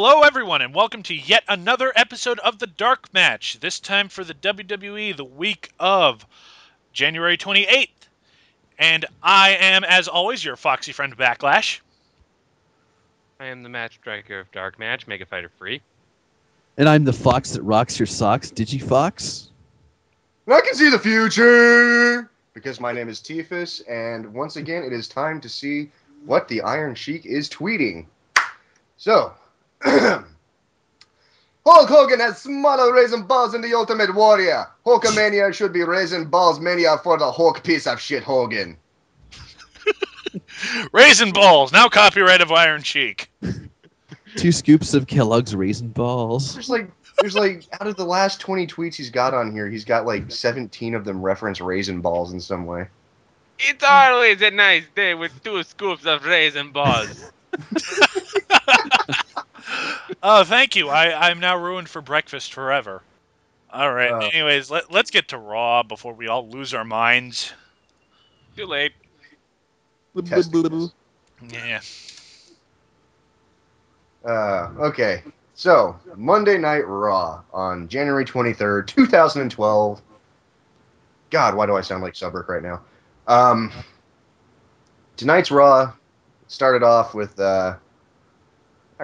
Hello, everyone, and welcome to yet another episode of the Dark Match. This time for the WWE, the week of January 28th. And I am, as always, your foxy friend Backlash. I am the match striker of DarkMatch, Mega Fighter Free. And I'm the fox that rocks your socks, Digifox. And I can see the future! Because my name is Tiefus, and once again, it is time to see what the Iron Sheik is tweeting. So, Hulk Hogan has smaller raisin balls than the Ultimate Warrior. Hulkamania should be raisin balls mania for the Hulk piece of shit Hogan. Raisin Balls, now copyright of Iron Sheik. 2 scoops of Kellogg's Raisin Balls. There's like, out of the last 20 tweets he's got on here, he's got like 17 of them reference raisin balls in some way. It's always a nice day with 2 scoops of raisin balls. Oh, thank you. I'm now ruined for breakfast forever. All right. Anyways, let's get to Raw before we all lose our minds. Too late. Yeah. Okay. So, Monday Night Raw on January 23rd, 2012. God, why do I sound like Subrick right now? Tonight's Raw started off with, I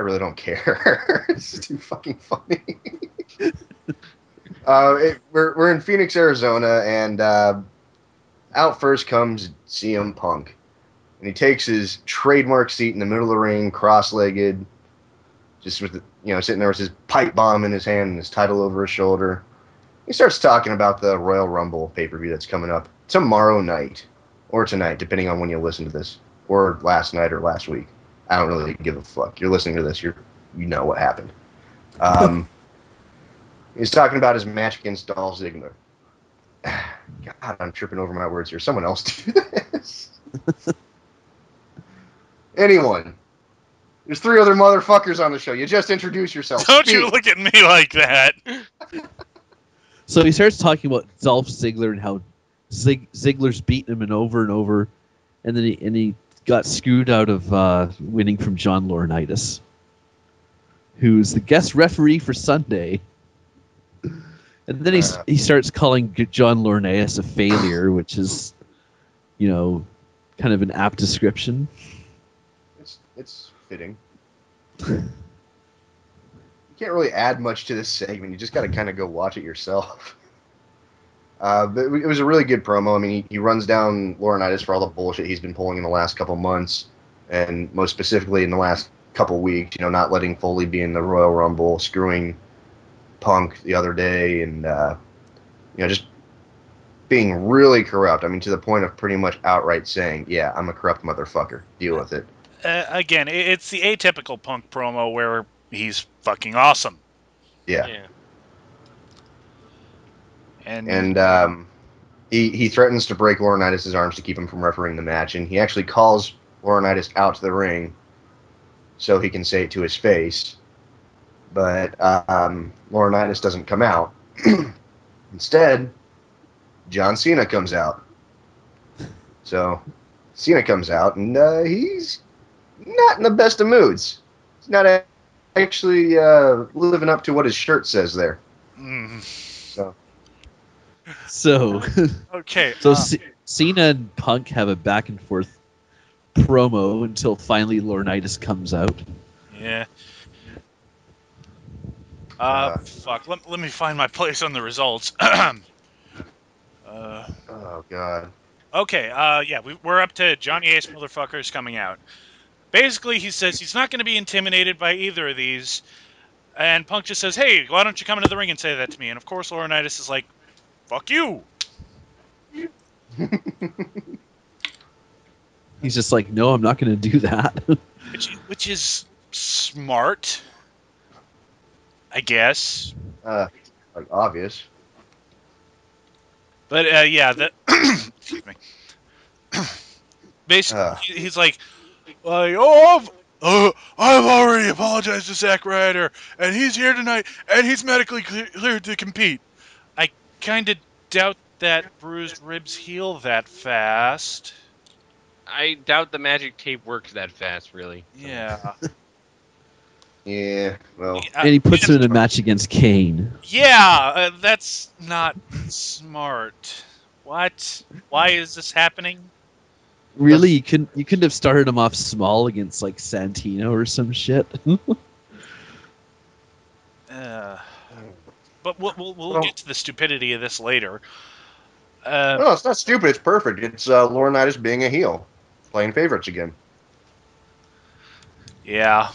really don't care. It's too fucking funny. We're in Phoenix, Arizona, and out first comes CM Punk. And he takes his trademark seat in the middle of the ring, cross-legged, just with, sitting there with his pipe bomb in his hand and his title over his shoulder. He starts talking about the Royal Rumble pay-per-view that's coming up tomorrow night, or tonight, depending on when you listen to this, or last night or last week. I don't really give a fuck. You're listening to this, you know what happened. He's talking about his match against Dolph Ziggler. God, I'm tripping over my words here. Someone else do this. Anyone. There's 3 other motherfuckers on the show. You just introduce yourself. Don't you look at me like that. So he starts talking about Dolph Ziggler and how Ziggler's beaten him over and over, and then he got screwed out of winning from John Laurinaitis, who's the guest referee for Sunday. And then he starts calling John Laurinaitis a failure, which is, kind of an apt description. It's fitting. You can't really add much to this segment. You just got to kind of go watch it yourself. But it was a really good promo. I mean, he runs down Laurinaitis for all the bullshit he's been pulling in the last couple months, and most specifically in the last couple weeks. Not letting Foley be in the Royal Rumble, screwing Punk the other day, and just being really corrupt. I mean, to the point of pretty much outright saying, "Yeah, I'm a corrupt motherfucker. Deal with it." Again, it's the atypical Punk promo where he's fucking awesome. Yeah. And he threatens to break Laurinaitis' arms to keep him from refereeing the match, and he actually calls Laurinaitis out to the ring so he can say it to his face. But Laurinaitis doesn't come out. Instead, John Cena comes out. So Cena comes out, and he's not in the best of moods. He's not actually living up to what his shirt says there. So okay. So Cena and Punk have a back and forth promo until finally Laurinaitis comes out. Yeah. Fuck. Let me find my place on the results. Oh God. Okay. Yeah. We're up to Johnny Ace motherfuckers coming out. Basically, he says he's not going to be intimidated by either of these, and Punk just says, "Hey, why don't you come into the ring and say that to me?" And of course, Laurinaitis is like, "Fuck you." He's just like, "No, I'm not going to do that." which is smart, I guess. Like obvious. But yeah, excuse me. Basically, he's like, I've already apologized to Zack Ryder, and he's here tonight, and he's medically cleared to compete. I kind of doubt that bruised ribs heal that fast. I doubt the magic tape works that fast, really. Yeah. Yeah, well, And he puts him in a and- match against Kane. Yeah, that's not smart. What? Why is this happening? Really, you couldn't have started him off small against like Santino or some shit. Uh, but we'll Well- get to the stupidity of this later. no, it's not stupid. It's perfect. It's Laurinaitis being a heel, playing favorites again. Yeah.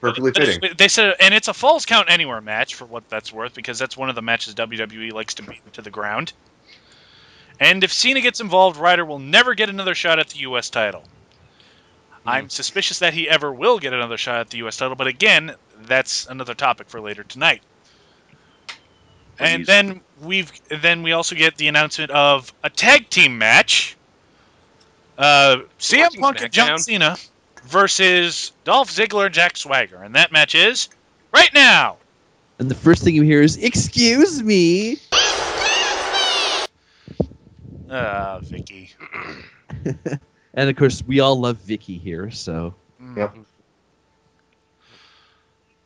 Perfectly fitting. They said, and it's a Falls Count Anywhere match for what that's worth, because that's one of the matches WWE likes to beat to the ground. And if Cena gets involved, Ryder will never get another shot at the U.S. title. I'm suspicious that he ever will get another shot at the U.S. title, but again, that's another topic for later tonight. And Please. then we also get the announcement of a tag team match. CM watching Punk and John SmackDown? Cena versus Dolph Ziggler and Jack Swagger, and that match is right now. And the first thing you hear is, "Excuse me." Vicky. And of course, we all love Vicky here. So, Yep.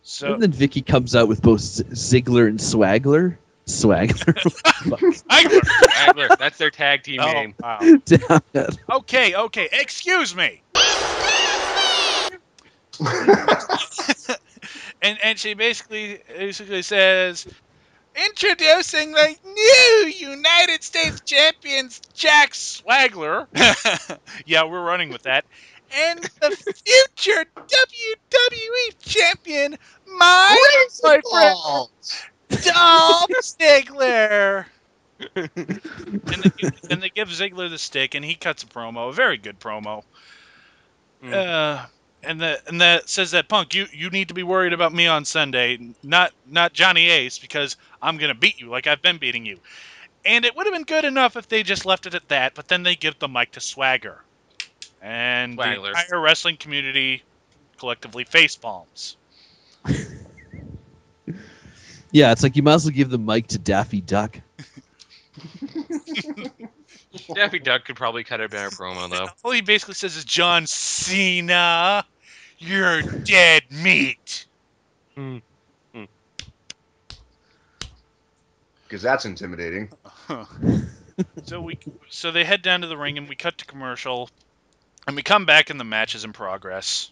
So and then Vicky comes out with both Ziggler and Swagler. Swagler. Swagler. Wagler, that's their tag team Oh, name. wow. Damn it. Okay. Excuse me. And she basically says, introducing the new United States champions, Jack Swagler. Yeah, we're running with that. And the future WWE champion, my Raisin boyfriend, balls! Dolph Ziggler. And they give Ziggler the stick, and he cuts a promo, a very good promo. And that says that Punk, you need to be worried about me on Sunday, not Johnny Ace, because I'm gonna beat you like I've been beating you. And it would have been good enough if they just left it at that, but then they give the mic to Swagger, and the Swagler. entire wrestling community collectively face palms. Yeah, it's like you might as well give the mic to Daffy Duck. Daffy Duck could probably cut a better promo though. All he basically says is, John Cena, you're dead meat. Because that's intimidating. So they head down to the ring, and we cut to commercial, and we come back, and the match is in progress.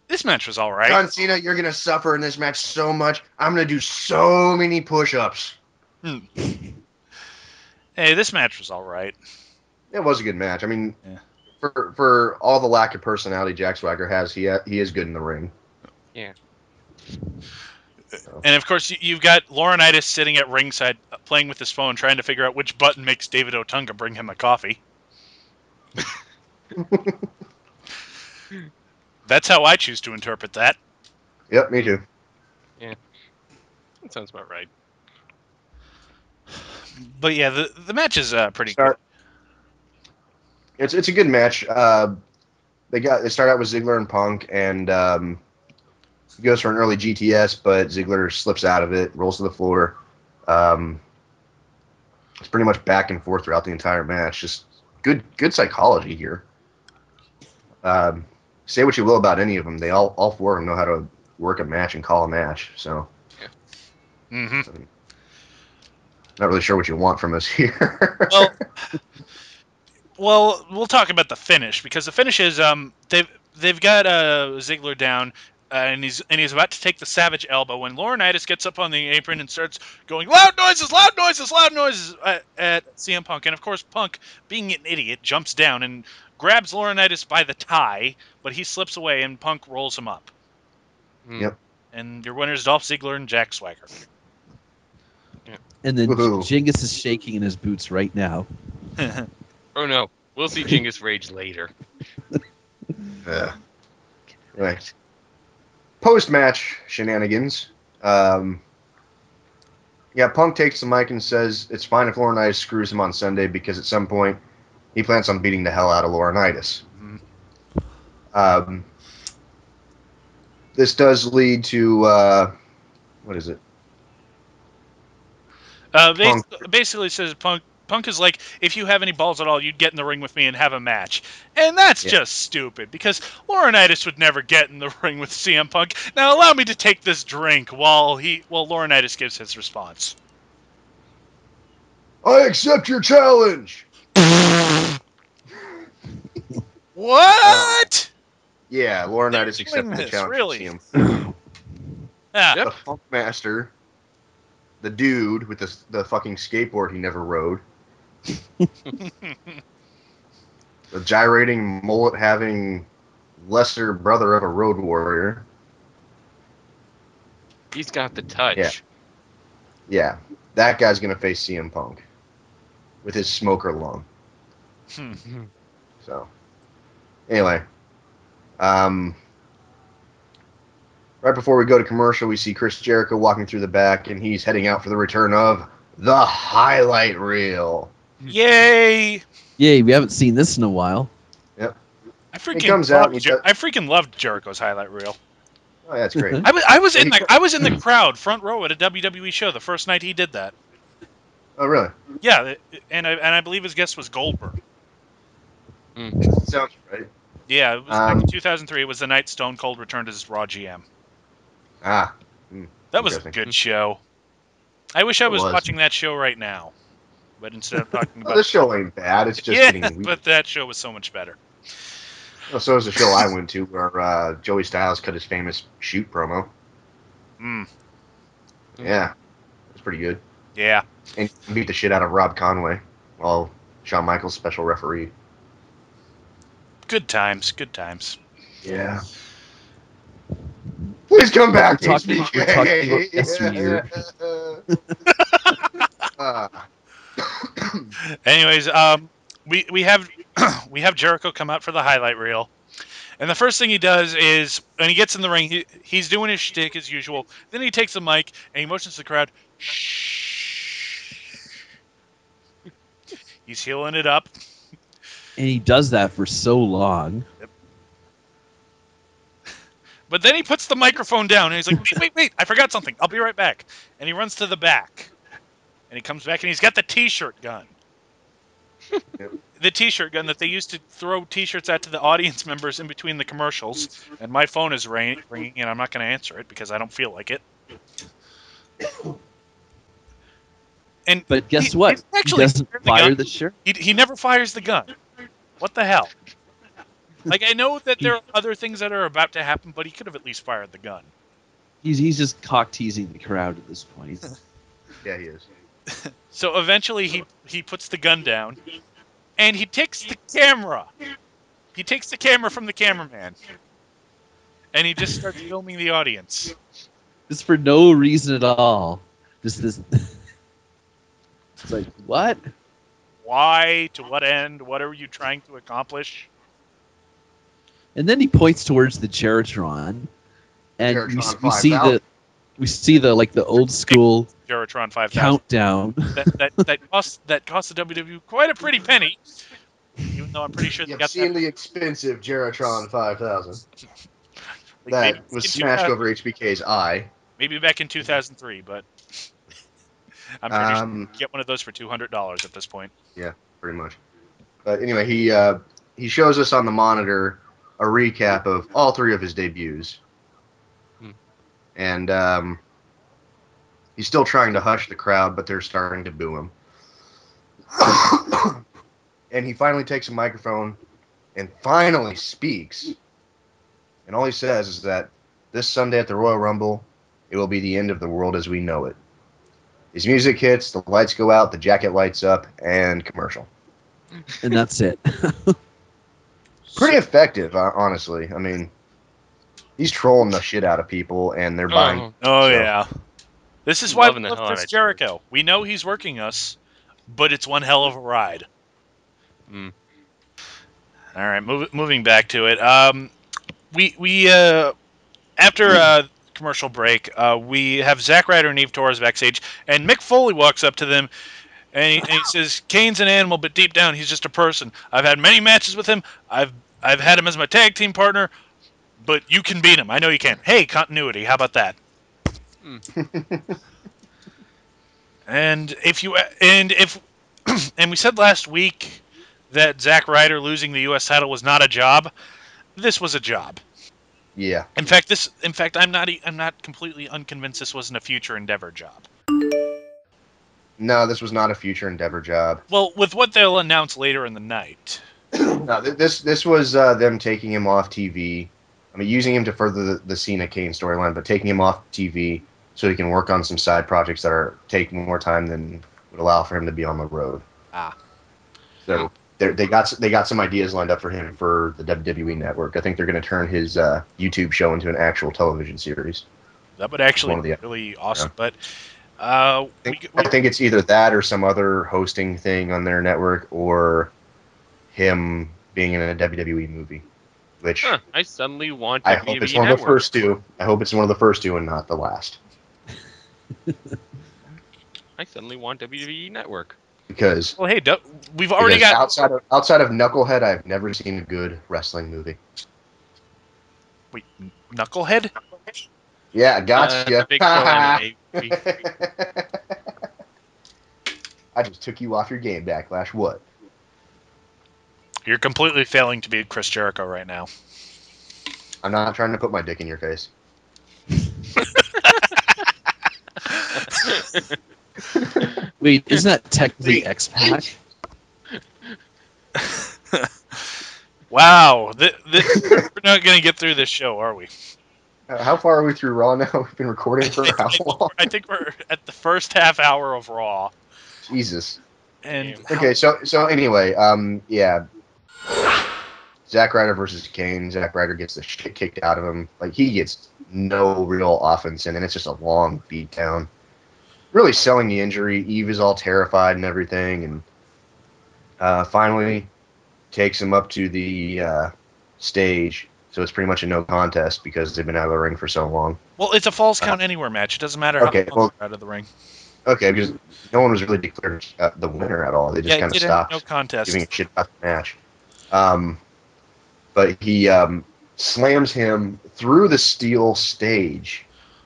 This match was all right. John Cena, you're going to suffer in this match so much. I'm going to do so many push-ups. Hey, this match was all right. It was a good match. I mean, Yeah. for all the lack of personality Jack Swagger has, he is good in the ring. Yeah. And of course, you've got Laurinaitis sitting at ringside playing with his phone, trying to figure out which button makes David Otunga bring him a coffee. That's how I choose to interpret that. Yep, me too. That sounds about right. But yeah, the match is pretty Start. It's a good match. They start out with Ziggler and Punk, and he goes for an early GTS, but Ziggler slips out of it, rolls to the floor. It's pretty much back and forth throughout the entire match. Just good psychology here. Say what you will about any of them, they all four of them know how to work a match and call a match. So, good. Mm-hmm. not really sure what you want from us here. Well, we'll talk about the finish, because the finish is they've got Ziggler down, and he's about to take the Savage Elbow when Laurinaitis gets up on the apron and starts going loud noises at CM Punk, and of course Punk, being an idiot, jumps down and grabs Laurinaitis by the tie, but he slips away and Punk rolls him up. Yep. And your winners, Dolph Ziggler and Jack Swagger. And then Woohoo. Genghis is shaking in his boots right now. Oh no, we'll see Genghis rage later. Right. Post-match shenanigans. Yeah, Punk takes the mic and says it's fine if Laurinaitis screws him on Sunday because at some point he plans on beating the hell out of Laurinaitis. This does lead to what is it? Basically says Punk Punk is like, if you have any balls at all, you'd get in the ring with me and have a match. And that's Yeah. just stupid, because Laurinaitis would never get in the ring with CM Punk. Now allow me to take this drink while Laurinaitis gives his response. I accept your challenge. What? Yeah, Laurinaitis They're accepted doing the this, challenge really? from CM. Ah, Yep. The Funk Master, the dude with the fucking skateboard he never rode, the gyrating mullet having lesser brother of a road warrior. He's got the touch. Yeah, that guy's gonna face CM Punk with his smoker lung. So, anyway, right before we go to commercial, we see Chris Jericho walking through the back, and he's heading out for the return of the highlight reel. Yay! Yay, we haven't seen this in a while. Yep. I comes out and I freaking loved Jericho's highlight reel. Oh, that's great. I was in the crowd, front row at a WWE show the first night he did that. Oh, really? Yeah, and I believe his guest was Goldberg. Sounds right. Yeah, it was back in 2003. It was the night Stone Cold returned as Raw GM. Ah. That was a good show. I wish I was was. watching that show right now, but instead of talking about This show ain't bad. It's just getting weak. but that show was so much better. Well, so is the show I went to where Joey Styles cut his famous shoot promo. Yeah, it was pretty good. Yeah. And he beat the shit out of Rob Conway while Shawn Michaels special referee. Good times. Good times. Yeah. Please come back. We're talking about yesteryear. Anyways, we have we have Jericho come out for the highlight reel, and the first thing he does is when he gets in the ring, he's doing his shtick as usual. Then he takes the mic and he motions to the crowd. Shh. He's healing it up, And he does that for so long. Yep. But then he puts the microphone down and he's like, wait, I forgot something. I'll be right back. And he runs to the back. And he comes back and he's got the T-shirt gun. Yep. The T-shirt gun that they used to throw T-shirts at to the audience members in between the commercials. And my phone is ringing and I'm not going to answer it because I don't feel like it. But guess what? He doesn't fire the shirt. He never fires the gun. What the hell? Like, I know that there are other things that are about to happen, but he could have at least fired the gun. He's just cock teasing the crowd at this point. Yeah, he is. So eventually he puts the gun down, and he takes the camera. He takes the camera from the cameraman, and he just starts filming the audience. Just for no reason at all. Just this. It's like, what? Why? To what end? What are you trying to accomplish? And then he points towards the Geritron, and Geritron we see 5000. the old school Geritron 5000. countdown. That cost the WWE quite a pretty penny. Even though I'm pretty sure they The got that. obscenely expensive Geritron 5000 Like, that maybe was in smashed 2000 over HBK's eye. Maybe back in 2003, but I'm pretty sure you can get one of those for $200 at this point. Yeah, pretty much. But anyway, he shows us on the monitor a recap of all three of his debuts. And he's still trying to hush the crowd, but they're starting to boo him. And he finally takes a microphone and finally speaks. And all he says is that this Sunday at the Royal Rumble, it will be the end of the world as we know it. His music hits, the lights go out, the jacket lights up, and commercial. And that's it. Pretty effective, honestly. I mean, he's trolling the shit out of people, and they're buying. Oh, So- yeah. This is why we Loving the love hell out Chris of Jericho. We know he's working us, but it's one hell of a ride. All right, moving back to it. We after commercial break, we have Zack Ryder and Eve Torres backstage, and Mick Foley walks up to them, and he says, "Kane's an animal, but deep down he's just a person. I've had many matches with him. I've had him as my tag team partner, but you can beat him. I know you can. Hey, continuity. How about that?" And if and we said last week that Zack Ryder losing the U.S. title was not a job. This was a job. Yeah. In fact, I'm not completely unconvinced this wasn't a future endeavor job. No, this was not a future endeavor job. Well, with what they'll announce later in the night. No, this was them taking him off TV. I mean, using him to further the Cena Kane storyline, but taking him off TV so he can work on some side projects that are taking more time than would allow for him to be on the road. Ah. So they got some ideas lined up for him for the WWE Network. I think they're going to turn his YouTube show into an actual television series. That would actually One of be the- really awesome. yeah. But I think it's either that or some other hosting thing on their network, or him being in a WWE movie. Which I suddenly want I WWE hope it's one of the Network. first two. I hope it's one of the first two and not the last. I suddenly want WWE Network. Because well, hey, we've already got outside of Knucklehead, I've never seen a good wrestling movie. wait, Knucklehead. Yeah, The gotcha. Big Show MMA movie. I just took you off your game, Backlash. What? You're completely failing to be Chris Jericho right now. I'm not trying to put my dick in your face. Wait, isn't that technically X-Pac? Wow, we're not going to get through this show, are we? How far are we through Raw now? We've been recording for how long? I think we're at the first half hour of Raw. Jesus. And Okay, so anyway, yeah. Zack Ryder versus Kane. Zack Ryder gets the shit kicked out of him. Like, he gets no real offense in, and it's just a long beatdown. Really selling the injury. Eve is all terrified and everything, and finally takes him up to the stage. So it's pretty much a no contest because they've been out of the ring for so long. well, it's a falls count anywhere match. It doesn't matter how Okay, long well- you're out of the ring. Okay, because no one was really declared the winner at all. They just Yeah, kind it of didn't stopped no contest. giving a shit about the match. But he slams him through the steel stage.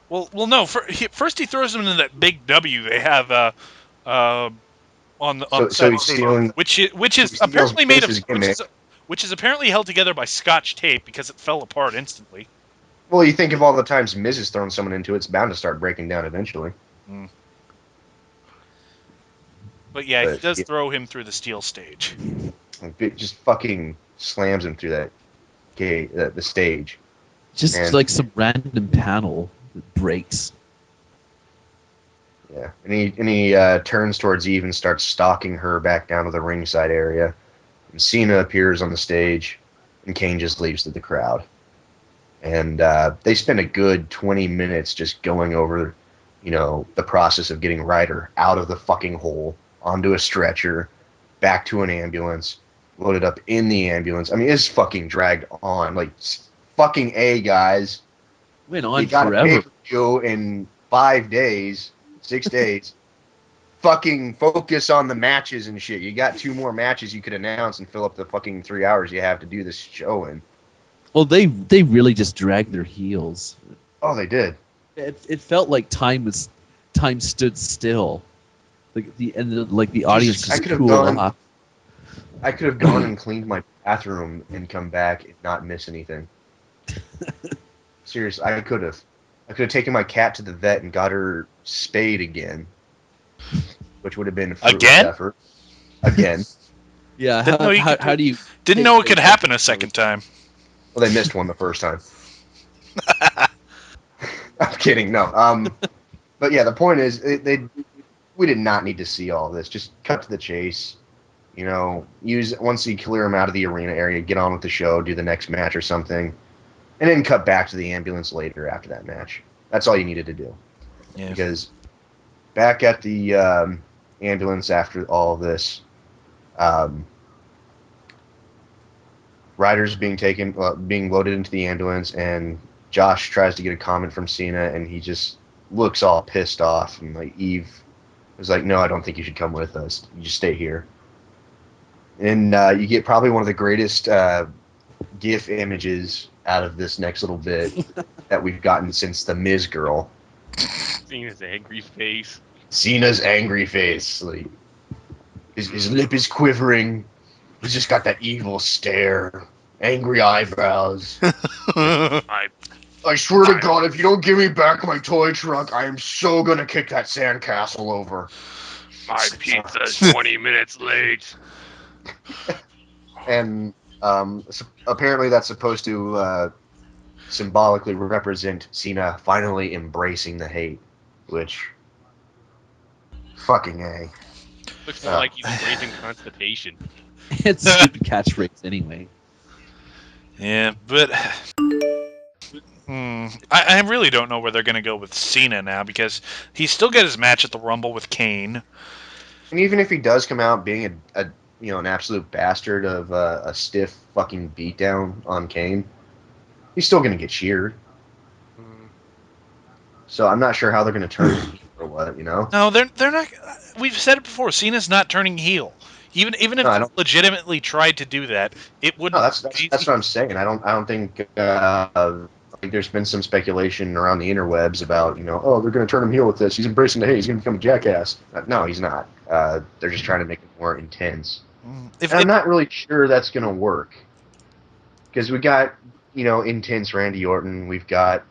Well, no. First, he throws him into that big W they have on the So side of the he's stage, stealing. which is steals apparently made of Vince's gimmick. which is apparently held together by Scotch tape because it fell apart instantly. Well, you think of all the times Miz has thrown someone into it, it's bound to start breaking down eventually. But yeah, he But, does yeah. throw him through the steel stage. Like, it just fucking slams him through that the stage. Just And- like some random panel that breaks. Yeah, and he turns towards Eve and starts stalking her back down to the ringside area. And Cena appears on the stage, and Kane just leaves to the crowd. And they spend a good 20 minutes just going over, the process of getting Ryder out of the fucking hole, onto a stretcher, back to an ambulance, loaded up in the ambulance. I mean, it's fucking dragged on. Like, fucking A, guys. Went on You got a forever. pay-per-view in 5 days, 6 days. Fucking focus on the matches and shit. You got 2 more matches you could announce and fill up the fucking 3 hours you have to do this show in. Well, they really just dragged their heels. Oh, they did. It felt like time stood still. Like the audience I just could have cooled gone- off. I could have gone and cleaned my bathroom and come back and not miss anything. Seriously, I could have. I could have taken my cat to the vet and got her spayed again, which would have been a fruitless Again? effort. Again. Yeah, Didn't know you could how do you? Didn't know it could happen a second time. Well, they missed one the first time. I'm kidding. No. But yeah, the point is, we did not need to see all this. Just cut to the chase. Once you clear them out of the arena area, get on with the show, do the next match or something, and then cut back to the ambulance later after that match. That's all you needed to do. Yeah. Because back at the ambulance after all of this, Ryder's being loaded into the ambulance, and Josh tries to get a comment from Cena, and he just looks all pissed off. And like Eve was like, "No, I don't think you should come with us. You just stay here." And you get probably one of the greatest GIF images out of this next little bit that we've gotten since the Miz girl. Seeing his angry face. Cena's angry face. Like, His lip is quivering. He's just got that evil stare, angry eyebrows. I I swear to God, if you don't give me back my toy truck, I am so gonna kick that sandcastle over. my pizza's 20 minutes late. And apparently that's supposed to symbolically represent Cena finally embracing the hate, which fucking A. Looks more like he's embracing constipation. It's a stupid catchphrase anyway. Yeah, but I really don't know where they're going to go with Cena now, because he still got his match at the Rumble with Kane. And even if he does come out being a an absolute bastard of a stiff fucking beatdown on Kane, he's still gonna get cheered. So I'm not sure how they're gonna turn him or what, No, they're not. We've said it before. Cena's not turning heel. Even if No, I they don't. legitimately tried to do that, it wouldn't. No, that's what I'm saying. I don't think like there's been some speculation around the interwebs about oh, they're gonna turn him heel with this. He's embracing the hate. He's gonna become a jackass. No, he's not. They're just trying to make it more intense. And I'm not really sure that's gonna work because we got intense Randy Orton. We've got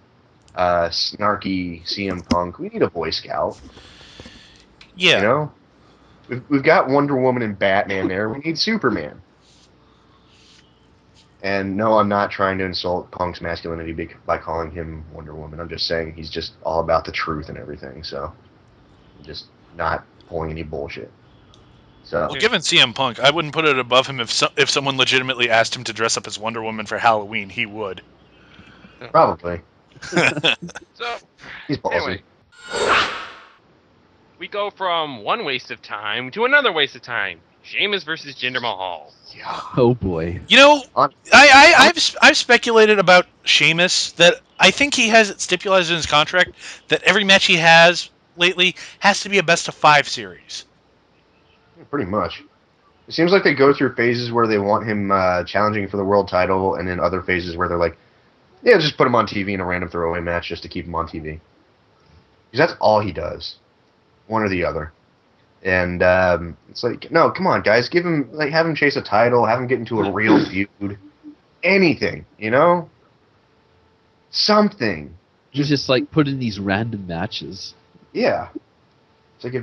snarky CM Punk. We need a Boy Scout. Yeah. We've got Wonder Woman and Batman there. We need Superman. And no, I'm not trying to insult Punk's masculinity by calling him Wonder Woman. I'm just saying he's just all about the truth and everything. So, just not pulling any bullshit. So, Well, given CM Punk, I wouldn't put it above him if someone legitimately asked him to dress up as Wonder Woman for Halloween. He would. probably. So, He's ballsy. anyway. We go from one waste of time to another waste of time. Sheamus versus Jinder Mahal. Oh boy. I've speculated about Sheamus that I think he has it stipulated in his contract that every match he has lately has to be a best of 5 series. Pretty much. It seems like they go through phases where they want him challenging for the world title, and then other phases where they're like, yeah, just put him on TV in a random throwaway match just to keep him on TV. Because that's all he does. One or the other. And it's like, no, come on, guys. Have him chase a title, have him get into a real feud. Anything, Something. He's just like put in these random matches. Yeah. It's like,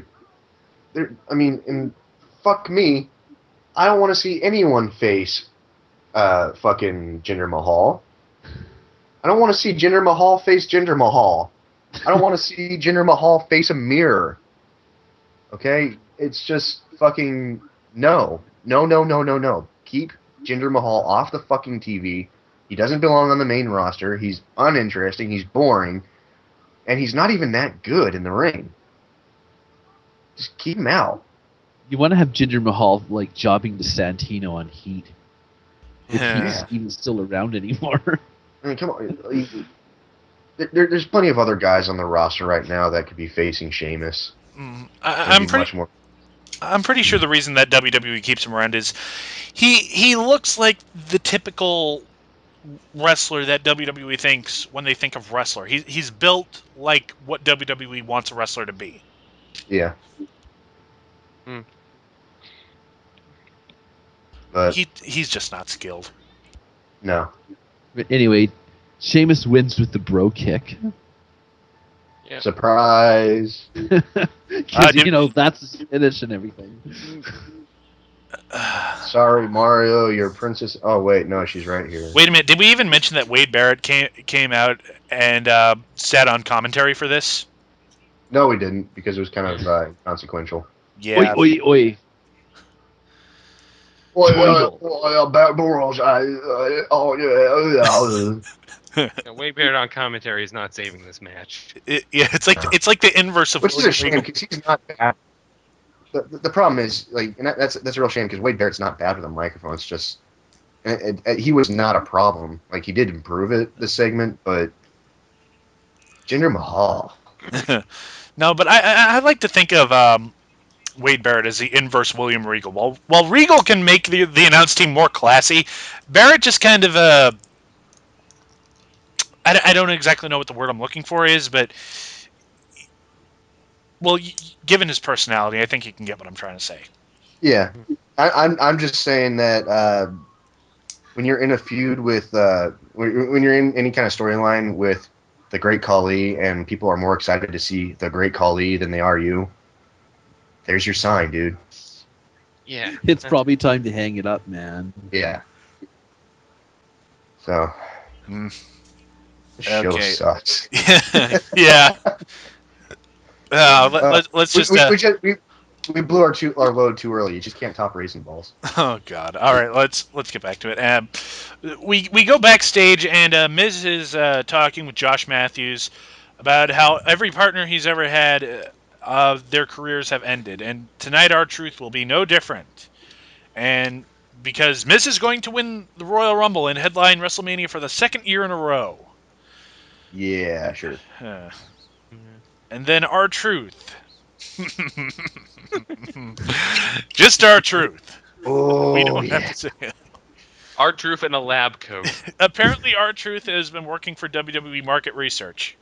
and fuck me, I don't want to see anyone face fucking Jinder Mahal. I don't want to see Jinder Mahal face Jinder Mahal. I don't want to see Jinder Mahal face a mirror. Okay? It's just fucking no. No, no, no, no, no. Keep Jinder Mahal off the fucking TV. He doesn't belong on the main roster. He's uninteresting. He's boring. And he's not even that good in the ring. Just keep him out. You want to have Jinder Mahal like jobbing to Santino on Heat. If Yeah. he's even still around anymore. I mean, come on. There's plenty of other guys on the roster right now that could be facing Sheamus. I'm pretty sure the reason that WWE keeps him around is he looks like the typical wrestler that WWE thinks when they think of wrestler. He's built like what WWE wants a wrestler to be. Yeah. But He's just not skilled. no. But anyway, Sheamus wins with the bro kick. Yeah. Surprise. Because, that's his finish and everything. Sorry, Mario, your princess. Oh, wait, no, she's right here. Wait a minute. Did we even mention that Wade Barrett came out and sat on commentary for this? No, we didn't, because it was kind of inconsequential. Yeah. Oi, oi, oi. Backdoors. Wade Barrett on commentary is not saving this match. It's like the inverse of Which is a William shame, Regal. because he's not bad. The problem is, and that's a real shame, because Wade Barrett's not bad with a microphone. It's just, he was not a problem. Like, he did improve it, this segment, but Jinder Mahal. No, but I like to think of Wade Barrett as the inverse William Regal. While Regal can make the announce team more classy, Barrett just kind of I don't exactly know what the word I'm looking for is, but given his personality, I think you can get what I'm trying to say. Yeah, I'm just saying that when you're in a feud with when you're in any kind of storyline with the Great Khali and people are more excited to see the Great Khali than they are you, there's your sign, dude. Yeah. It's probably time to hang it up, man. Yeah. So Mm, the show okay. sucks. Yeah. Let's We, just. we, we, just, we blew our load too early. You just can't top raisin balls. Oh God! All right, let's get back to it. We go backstage, and Miz is talking with Josh Matthews about how every partner he's ever had, their careers have ended, and tonight R-Truth will be no different. And because Miz is going to win the Royal Rumble and headline WrestleMania for the second year in a row. Yeah, sure. Uh, and then R-Truth. Just R-Truth. We Oh don't have yeah. to say it. R-Truth in a lab coat. Apparently, R-Truth has been working for WWE Market Research,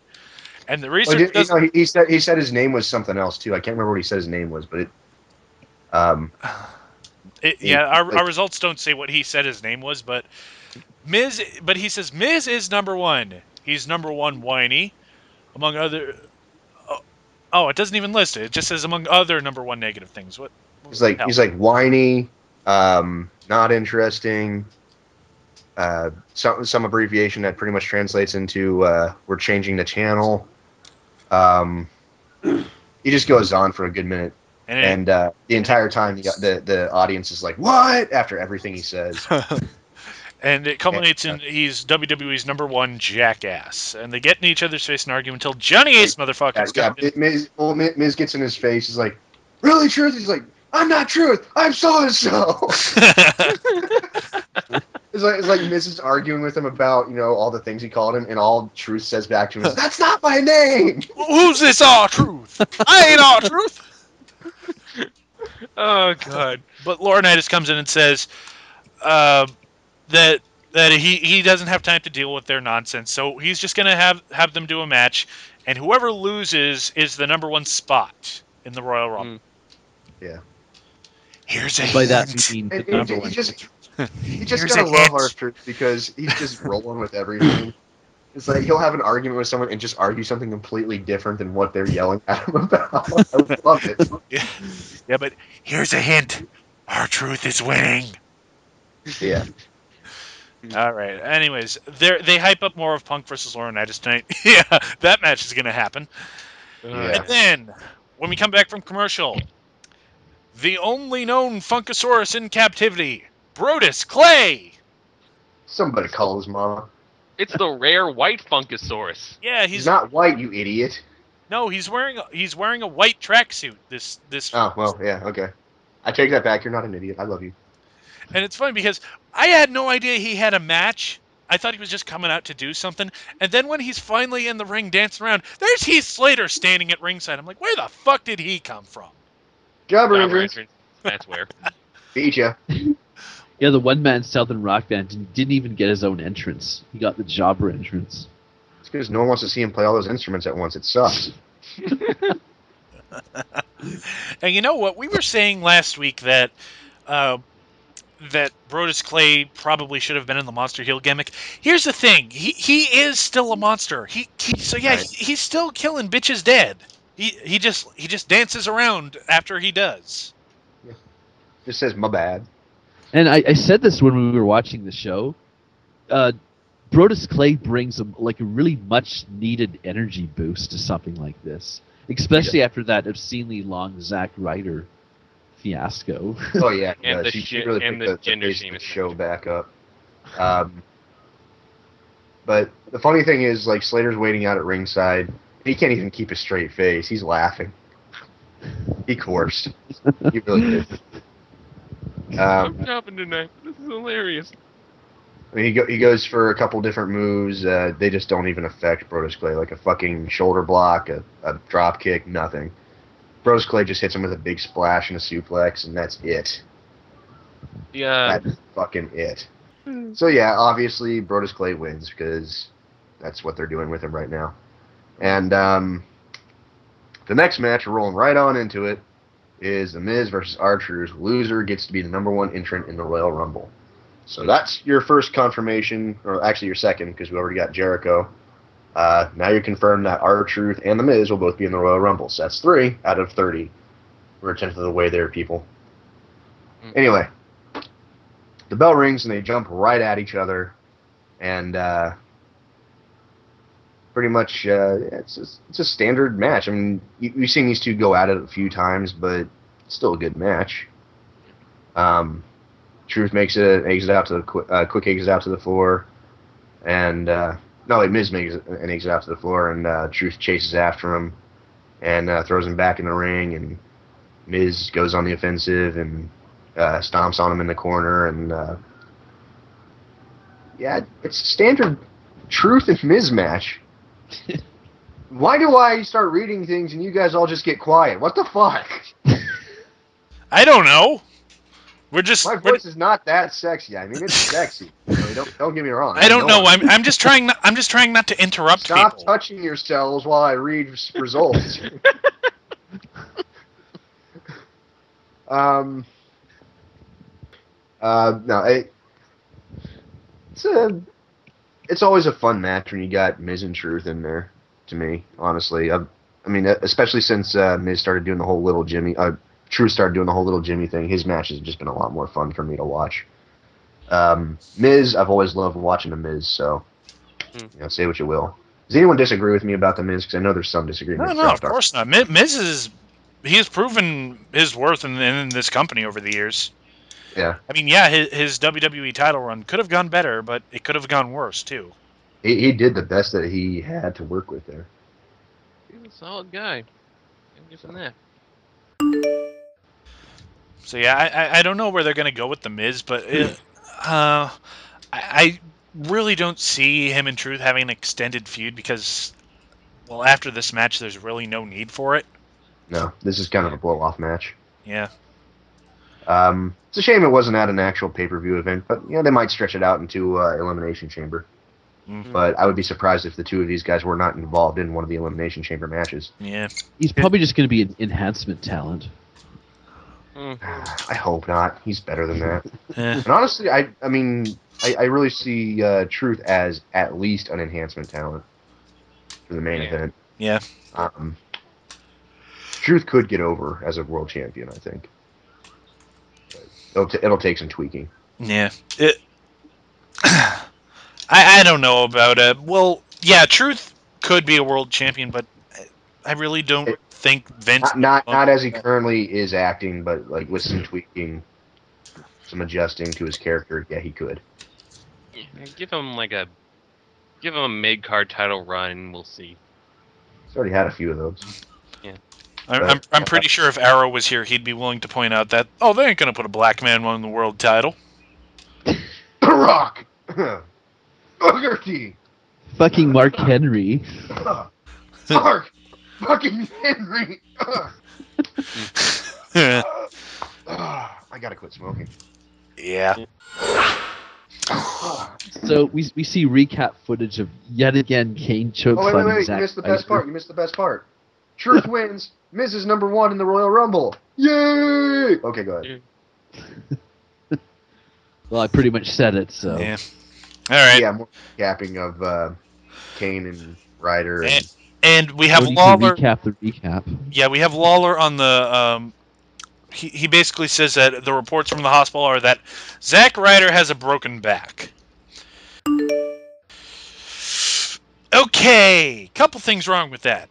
and the Oh, research doesn't. he said his name was something else too. I can't remember what he said his name was, but um, Yeah, our like results don't say what he said his name was, but Miz. But he says Miz is number one. He's number one whiny, among other. Oh, it doesn't even list it. It just says among other number one negative things. What the hell? he's like whiny, not interesting. Some abbreviation that pretty much translates into we're changing the channel. He just goes on for a good minute, and the entire time the audience is like, "What?" after everything he says. And it culminates in he's WWE's number one jackass, and they get in each other's face and argue until Johnny Ace motherfuckers come in. Miz gets in his face. He's like, "Really, Truth?" He's like, "I'm not Truth. I'm so and so." It's like Miz is arguing with him about all the things he called him, and all Truth says back to him is, "That's not my name." Who's this R-Truth? I ain't R-Truth. Oh God. But Laurinaitis comes in and says that he doesn't have time to deal with their nonsense, so he's just gonna have them do a match, and whoever loses is the number one spot in the Royal Rumble. Yeah. Here's a And by that hint. we mean And the number one. you just Here's gotta a love hint. R-Truth because he's just rolling with everything. It's like he'll have an argument with someone and just argue something completely different than what they're yelling at him about. I love it. Yeah, but here's a hint. R-Truth is winning. Yeah. All right. Anyways, they hype up more of Punk versus Laurinaitis tonight. Yeah, that match is gonna happen. Yeah. And then when we come back from commercial, the only known Funkasaurus in captivity, Brodus Clay. Somebody call his mama. It's the rare white Funkasaurus. Yeah, He's not white, you idiot. no, he's wearing a white tracksuit. This Oh, well, yeah, okay. I take that back. You're not an idiot. I love you. And it's funny because I had no idea he had a match. I thought he was just coming out to do something. And then when he's finally in the ring dancing around, there's Heath Slater standing at ringside. I'm like, where the fuck did he come from? Jobber Jobber entrance. entrance. That's where. Beat ya. Yeah, the one-man Southern rock band didn't even get his own entrance. He got the jobber entrance. It's because no one wants to see him play all those instruments at once. It sucks. And you know what? We were saying last week that that Brodus Clay probably should have been in the monster heel gimmick. Here's the thing: he is still a monster. Right. He's still killing bitches dead. He just dances around after he does. Just says, my bad. And I said this when we were watching the show. Brodus Clay brings a really much-needed energy boost to something like this, especially after that obscenely long Zack Ryder fiasco. Oh, yeah. And the she really and picked the gender pace of shame the is show back up. But the funny thing is, like, Slater's waiting out at ringside. He can't even keep a straight face. He's laughing. He coursed. He really did. I'm chopping tonight. This is hilarious. I mean, he goes for a couple different moves. They just don't even affect Brodus Clay. Like a fucking shoulder block, a drop kick, nothing. Brodus Clay just hits him with a big splash and a suplex, and that's it. Yeah. That's fucking it. So yeah, obviously Brodus Clay wins because that's what they're doing with him right now. And the next match, we're rolling right on into it. is The Miz versus R-Truth. Loser gets to be the #1 entrant in the Royal Rumble. So that's your first confirmation, or actually your second, because we already got Jericho. Now you're confirmed that R-Truth and The Miz will both be in the Royal Rumble. So that's 3 out of 30. We're a tenth of the way there, people. Anyway, the bell rings and they jump right at each other, and pretty much it's a standard match. I mean, we've seen these two go at it a few times, but it's still a good match. Truth makes an exit out to the quick exit out to the floor, and Miz makes an exit out to the floor, and Truth chases after him and throws him back in the ring, and Miz goes on the offensive and stomps on him in the corner, and it's a standard Truth and Miz match. Why do I start reading things and you guys all just get quiet? What the fuck? I don't know. My voice is not that sexy. I mean, it's sexy. Don't get me wrong. I don't know. I'm just trying. I'm just trying not to interrupt Stop people. touching yourselves while I read results. It's always a fun match when you got Miz and Truth in there. To me, honestly, I mean, especially since Miz started doing the whole little Jimmy. Truth started doing the whole little Jimmy thing. His match has just been a lot more fun for me to watch. Miz, I've always loved watching the Miz, so say what you will. Does anyone disagree with me about the Miz? Because I know there's some disagreement. No, of course not. Miz he's proven his worth in this company over the years. Yeah. I mean, yeah, his WWE title run could have gone better, but it could have gone worse too. He did the best that he had to work with there. He's a solid guy. Give him that. So yeah, I don't know where they're going to go with the Miz, but I really don't see him and Truth having an extended feud because, well, after this match, there's really no need for it. No, this is kind of a blow-off match. Yeah. It's a shame it wasn't at an actual pay-per-view event, but they might stretch it out into Elimination Chamber. Mm-hmm. But I would be surprised if the two of these guys were not involved in one of the Elimination Chamber matches. Yeah. He's probably just going to be an enhancement talent. I hope not. He's better than that. Yeah. And honestly, I really see Truth as at least an enhancement talent for the main event. Yeah. Truth could get over as a world champion, I think. But it'll take some tweaking. Yeah. I don't know about it. Well, yeah, Truth could be a world champion, but I really don't think Vince... Not as he currently is acting, but like with some tweaking, some adjusting to his character, yeah, he could. Yeah, give him a mid-card title run, and we'll see. He's already had a few of those. Yeah. I'm pretty sure if Arrow was here, he'd be willing to point out that, they ain't going to put a black man on the world title. Rock! Booker T! Fucking Mark Henry. Mark! Fucking Henry! I gotta quit smoking. Yeah. So we see recap footage of yet again Kane chokeslamming wait, Zack you missed the best Ryder. part. You missed the best part. Truth wins. Miz is #1 in the Royal Rumble. Yay! Okay, go ahead. Well, I pretty much said it, so. Yeah. All right. Yeah, more recapping of Kane and Ryder. And we have We need to Lawler. recap the recap. Yeah, we have Lawler on the. He basically says that the reports from the hospital are that Zack Ryder has a broken back. Okay, couple things wrong with that.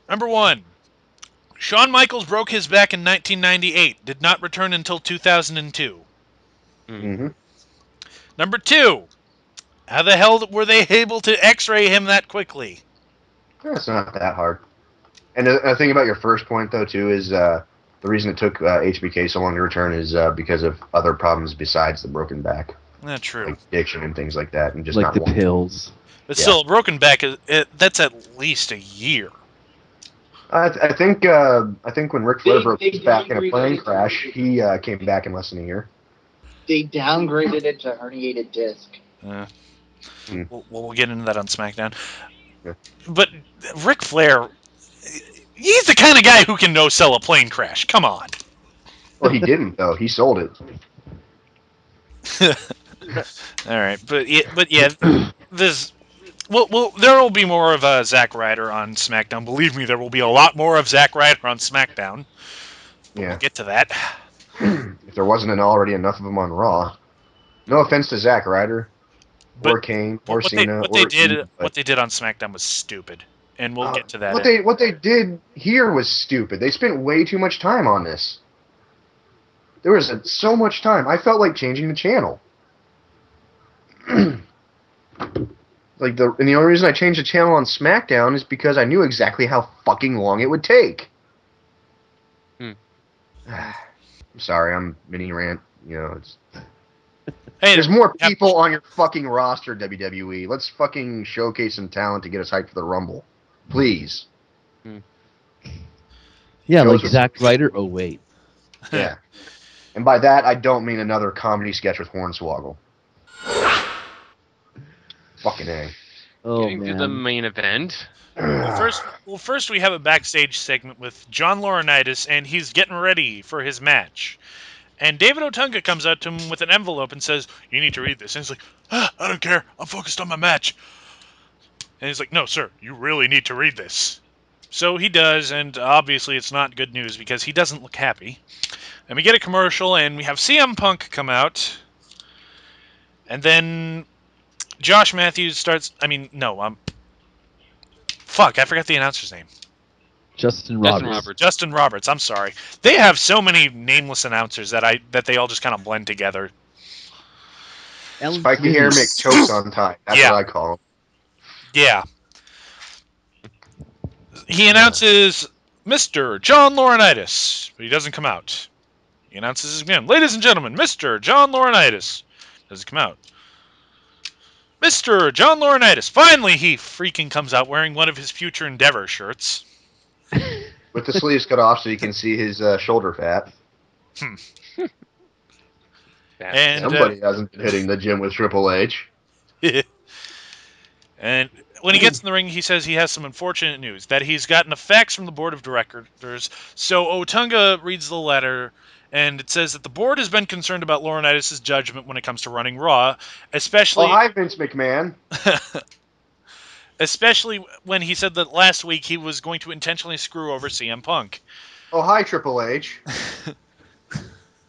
Number one, Shawn Michaels broke his back in 1998, did not return until 2002. Mm-hmm. Number two, how the hell were they able to x-ray him that quickly? It's not that hard. And the thing about your first point, though, too, is the reason it took HBK so long to return is because of other problems besides the broken back. Not true. Like addiction and things like that. And just Like not the wanting- pills. But Yeah. still, a broken back, that's at least a year. I think when Ric Flair broke his back in a plane crash, he came back in less than a year. They downgraded it to herniated disc. We'll get into that on SmackDown. Yeah. But Ric Flair, He's the kind of guy who can no-sell a plane crash. Come on. Well, he didn't though. He sold it. All right, but yeah, this. Well, there will be more of Zack Ryder on SmackDown. Believe me, there will be a lot more of Zack Ryder on SmackDown. But we'll Yeah. get to that. If there wasn't already enough of them on Raw. No offense to Zack Ryder, But or Kane, or what Cena, they or did Eve, but what they did on SmackDown was stupid, and we'll get to that. what they did here was stupid. They spent way too much time on this. There was so much time. I felt like changing the channel. And the only reason I changed the channel on SmackDown is because I knew exactly how fucking long it would take. Hmm. I'm sorry, I'm mini rant. It's Hey, there's more people on your fucking roster, WWE. Let's fucking showcase some talent to get us hyped for the Rumble, please. Yeah, Shows like us- Zack Ryder. Oh wait, Yeah, and by that I don't mean another comedy sketch with Hornswoggle. Fucking A. oh Getting to the man. main event. First we have a backstage segment with John Laurinaitis, and he's getting ready for his match. And David Otunga comes out to him with an envelope and says, "You need to read this." And he's like, "I don't care. I'm focused on my match." And he's like, "No, sir, you really need to read this." So he does, and obviously it's not good news because he doesn't look happy. And we get a commercial, and we have CM Punk come out. And then Josh Matthews starts. I mean, no, fuck, I forgot the announcer's name. Justin Justin Roberts. Roberts. Justin Roberts. I'm sorry. They have so many nameless announcers that they all just kind of blend together. Ellen Spiky hair Cleese. make chokes on tie. That's Yeah. what I call Yeah. He announces Mr. John Laurinaitis, but he doesn't come out. He announces again, "Ladies and gentlemen, Mr. John Laurinaitis." Doesn't come out. Mr. John Laurinaitis. Finally, he freaking comes out wearing one of his Future Endeavor shirts. him. With the sleeves cut off so you can see his shoulder fat. And Somebody hasn't been hitting the gym with Triple H. and when he gets in the ring, he says he has some unfortunate news, that he's gotten a fax from the board of directors. So Otunga reads the letter, and it says that the board has been concerned about Laurinaitis' judgment when it comes to running Raw, especially Oh, hi, Vince McMahon. especially when he said that last week he was going to intentionally screw over CM Punk. Oh, hi, Triple H.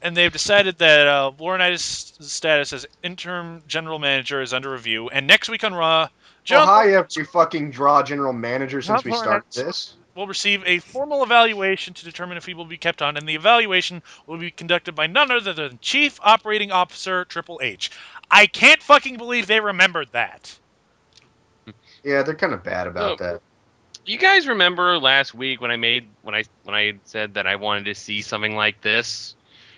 And they've decided that Laurinaitis' status as interim general manager is under review. And next week on Raw, John Hi, every fucking draw general manager since we started Laurinaitis this. will receive a formal evaluation to determine if he will be kept on, and the evaluation will be conducted by none other than Chief Operating Officer Triple H. I can't fucking believe they remembered that. Yeah, they're kind of bad about that. You guys remember last week when I said that I wanted to see something like this?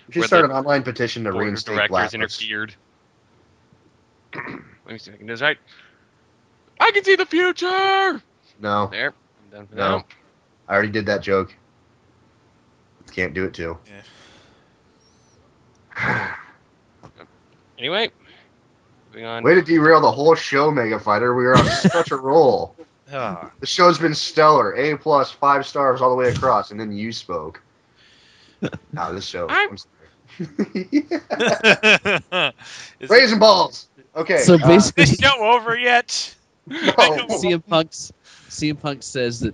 We should Where start the an online petition to Board of reinstate directors Blacklist. interfered. Let me see if I can do this right. I can see the future. No, There, I'm done for no. that. I already did that joke. Can't do it too. Anyway, moving on. Way to derail the whole show, Mega Fighter. We were on such a roll. Ah. The show's been stellar. A plus, 5 stars all the way across, and then you spoke. Nah, this show. I'm sorry. Is Raisin balls. Okay. So basically, this show over yet? no. CM Punk says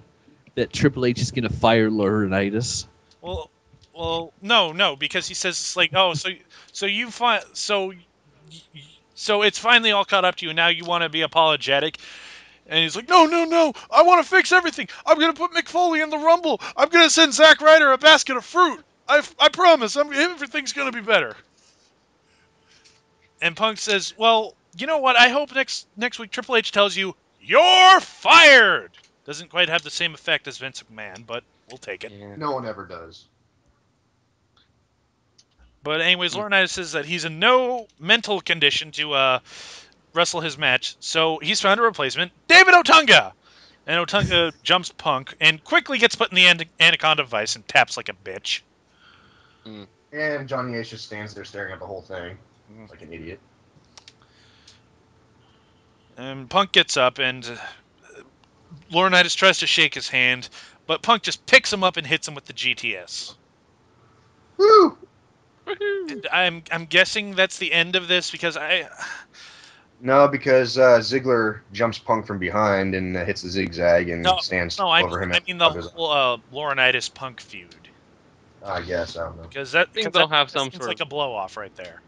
that Triple H is going to fire Laurinaitis. Well, no, because he says it's like, oh, so it's finally all caught up to you, and now you want to be apologetic. And he's like, no, I want to fix everything. I'm going to put Mick Foley in the Rumble. I'm going to send Zack Ryder a basket of fruit. I promise. Everything's going to be better. And Punk says, well, you know what? I hope next week Triple H tells you, you're fired. Doesn't quite have the same effect as Vince McMahon, but we'll take it. Yeah. No one ever does. But anyways, Laurinaitis says that he's in no mental condition to wrestle his match, so he's found a replacement, David Otunga. And Otunga jumps Punk and quickly gets put in the Anaconda Vice and taps like a bitch. And Johnny Ace just stands there staring at the whole thing like an idiot. And Punk gets up, and Laurinaitis tries to shake his hand, but Punk just picks him up and hits him with the GTS. Woo! Woohoo. And I'm guessing that's the end of this because No, because Ziggler jumps Punk from behind and hits the zigzag and no stands no over him. I mean the whole Laurinaitis Punk feud I guess, I don't know. because I think they'll have that some seems sort like of. a blow off right there.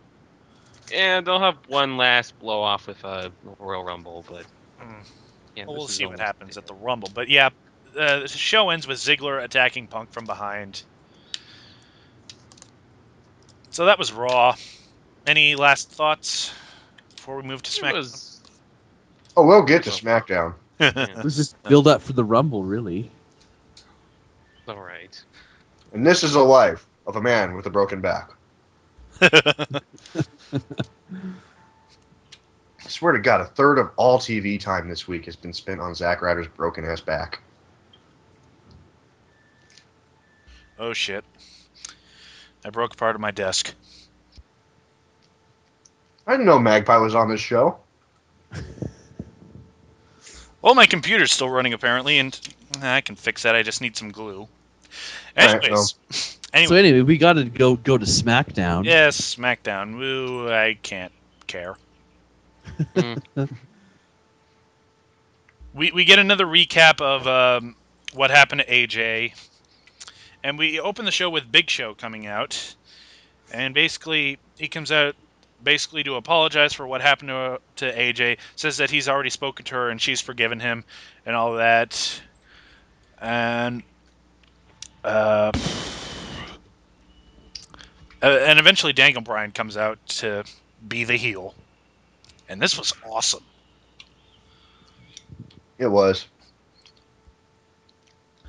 Yeah, they'll have one last blow off with a Royal Rumble, but Mm. yeah, Well, this we'll is see what almost happens at the Rumble. But yeah, the show ends with Ziggler attacking Punk from behind. So that was Raw. Any last thoughts before we move to It SmackDown? was. Oh, we'll get to Well, SmackDown. yeah, It was just build up for the Rumble, really. all right. And this is the life of a man with a broken back. I swear to God, a third of all TV time this week has been spent on Zack Ryder's broken ass back. Oh shit! I broke part of my desk. I didn't know Magpie was on this show. Well, my computer's still running apparently, and I can fix that. I just need some glue. All right, Anyways, So anyway, we got to go to SmackDown. yes, SmackDown. Woo! I can't care. Mm. We get another recap of what happened to AJ, and we open the show with Big Show coming out, and basically he comes out basically to apologize for what happened to AJ. Says that he's already spoken to her and she's forgiven him, and all that, and uh, and eventually Daniel Bryan comes out to be the heel, and this was awesome. It was.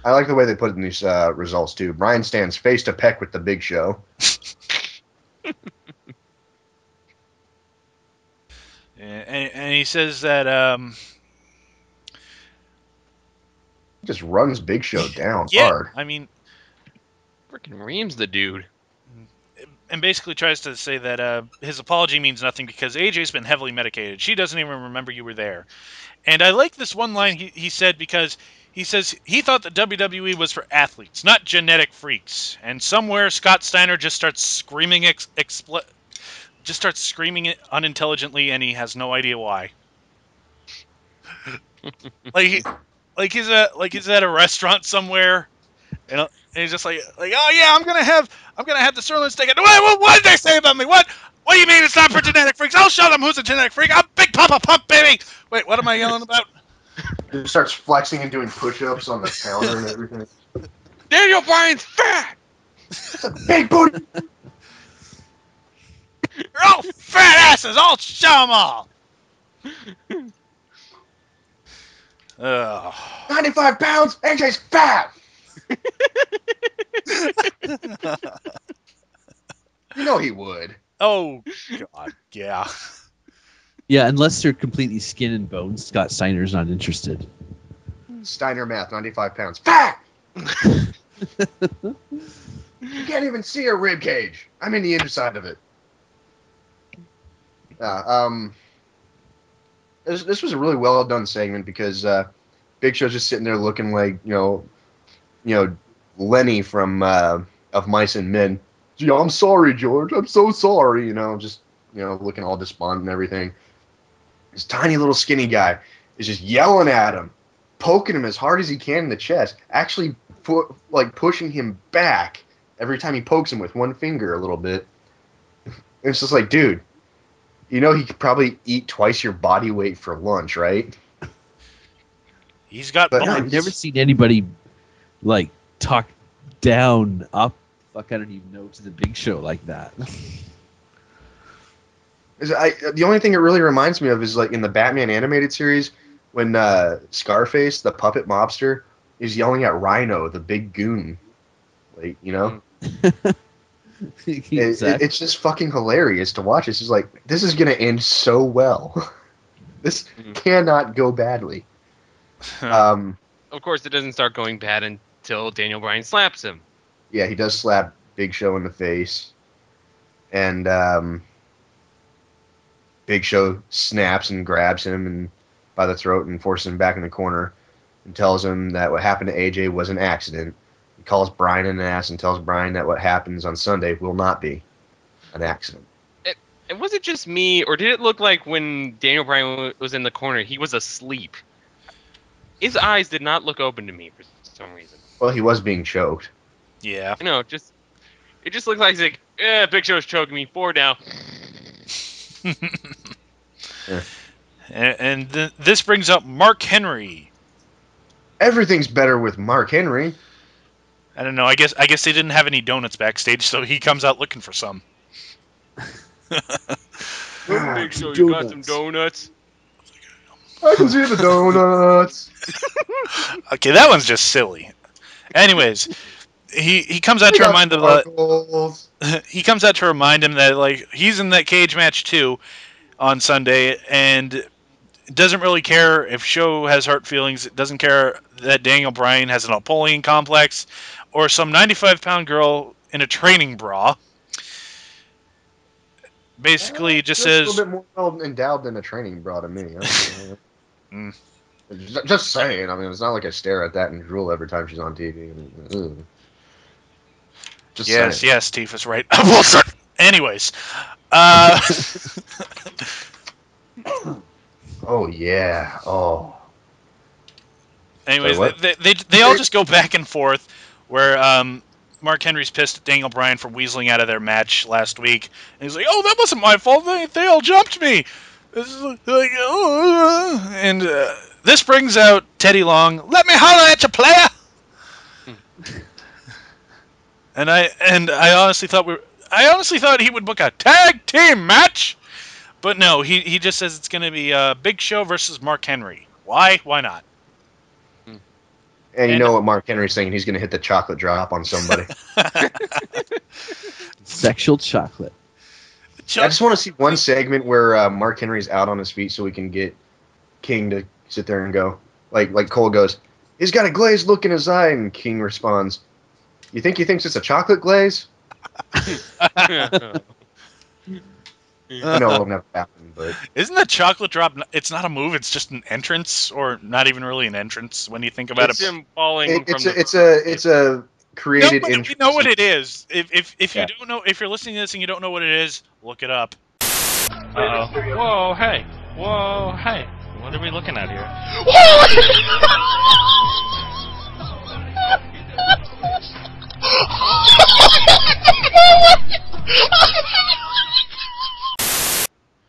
I like the way they put it in these results too. Bryan stands face to peck with the Big Show. And he says that He just runs Big Show down yeah, hard. I mean, Freaking Reams the dude. and basically tries to say that his apology means nothing because AJ's been heavily medicated. She doesn't even remember you were there. And I like this one line he said because he says he thought that WWE was for athletes, not genetic freaks. And somewhere Scott Steiner just starts screaming just starts screaming it unintelligently, and he has no idea why. Like he's at a restaurant somewhere, and he's just like oh yeah, I'm gonna have the sirloin steak. What did they say about me? What do you mean it's not for genetic freaks? I'll show them who's a genetic freak. I'm Big Papa Pump, baby. Wait, what am I yelling about? He starts flexing and doing push-ups on the counter and everything. Daniel Bryan's fat. It's a big booty. You're all fat asses. I'll show them all. Ugh. 95 pounds. AJ's fat. You know he would. Oh God, yeah. Yeah, unless they're completely skin and bones, Scott Steiner's not interested. Steiner math, 95 pounds. Fat! You can't even see a rib cage. I'm in the inside of it. This was a really well done segment because Big Show's just sitting there looking like you know Lenny from of Mice and Men. Gee, I'm sorry, George. I'm so sorry. Just looking all despondent and everything. This tiny little skinny guy is just yelling at him, poking him as hard as he can in the chest, actually pushing him back every time he pokes him with one finger a little bit. And it's just like, dude, he could probably eat twice your body weight for lunch, right? He's got But Yeah, bones. I've never seen anybody like talk down, up, fuck, I don't even know, to the Big Show like that. The only thing it really reminds me of is like in the Batman animated series when Scarface, the puppet mobster, is yelling at Rhino, the big goon. Like, Exactly. it's just fucking hilarious to watch. It's just like, this is going to end so well. This cannot go badly. Of course, it doesn't start going bad until Daniel Bryan slaps him. Yeah, he does slap Big Show in the face. And Big Show snaps and grabs him and by the throat and forces him back in the corner. and tells him that what happened to AJ was an accident. He calls Brian an ass and tells Brian that what happens on Sunday will not be an accident. And was it just me, or did it look like when Daniel Bryan was in the corner, he was asleep? His eyes did not look open to me for some reason. Well, he was being choked. Yeah. I know, it just looked like he's like, Big Show's choking me. 4 now. Yeah. And this brings up Mark Henry. Everything's better with Mark Henry. I don't know. I guess they didn't have any donuts backstage, so he comes out looking for some. Big Show, you got some donuts? I can see the donuts. Okay, that one's just silly. Anyways, he comes out We to got remind sparkles. he comes out to remind him that like he's in that cage match too on Sunday, and doesn't really care if Show has hurt feelings. Doesn't care that Daniel Bryan has an Napoleon complex, or some 95-pound girl in a training bra. Basically, just That's a says, little bit more well endowed than a training bra to me. I don't know. Mm. Just saying. I mean, it's not like I stare at that and drool every time she's on TV. Just yes, saying. yes, Tifa's right. Bullshit. Anyways, uh, Oh yeah. Oh. anyways, Sorry, what? they all just go back and forth. Where Mark Henry's pissed at Daniel Bryan for weaseling out of their match last week, and he's like, "Oh, that wasn't my fault. They all jumped me." This is like, oh, and this brings out Teddy Long. Let me holler at you, player. And I honestly thought he would book a tag team match, but no, he just says it's going to be Big Show versus Mark Henry. Why? Why not? And you And- know what Mark Henry's saying? He's going to hit the chocolate drop on somebody. Sexual chocolate. I just want to see one segment where Mark Henry's out on his feet so we can get King to sit there and go. Like Cole goes, he's got a glazed look in his eye, and King responds, you think he thinks it's a chocolate glaze? I know it'll never happen, but Isn't that chocolate drop? It's not a move. It's just an entrance, or not even really an entrance when you think about It's it. him falling it's a created No, but entrance. we know what it is. If Yeah. you don't know, if you're listening to this and you don't know what it is, look it up. Uh-oh. Whoa, hey. Whoa, hey. What are we looking at here?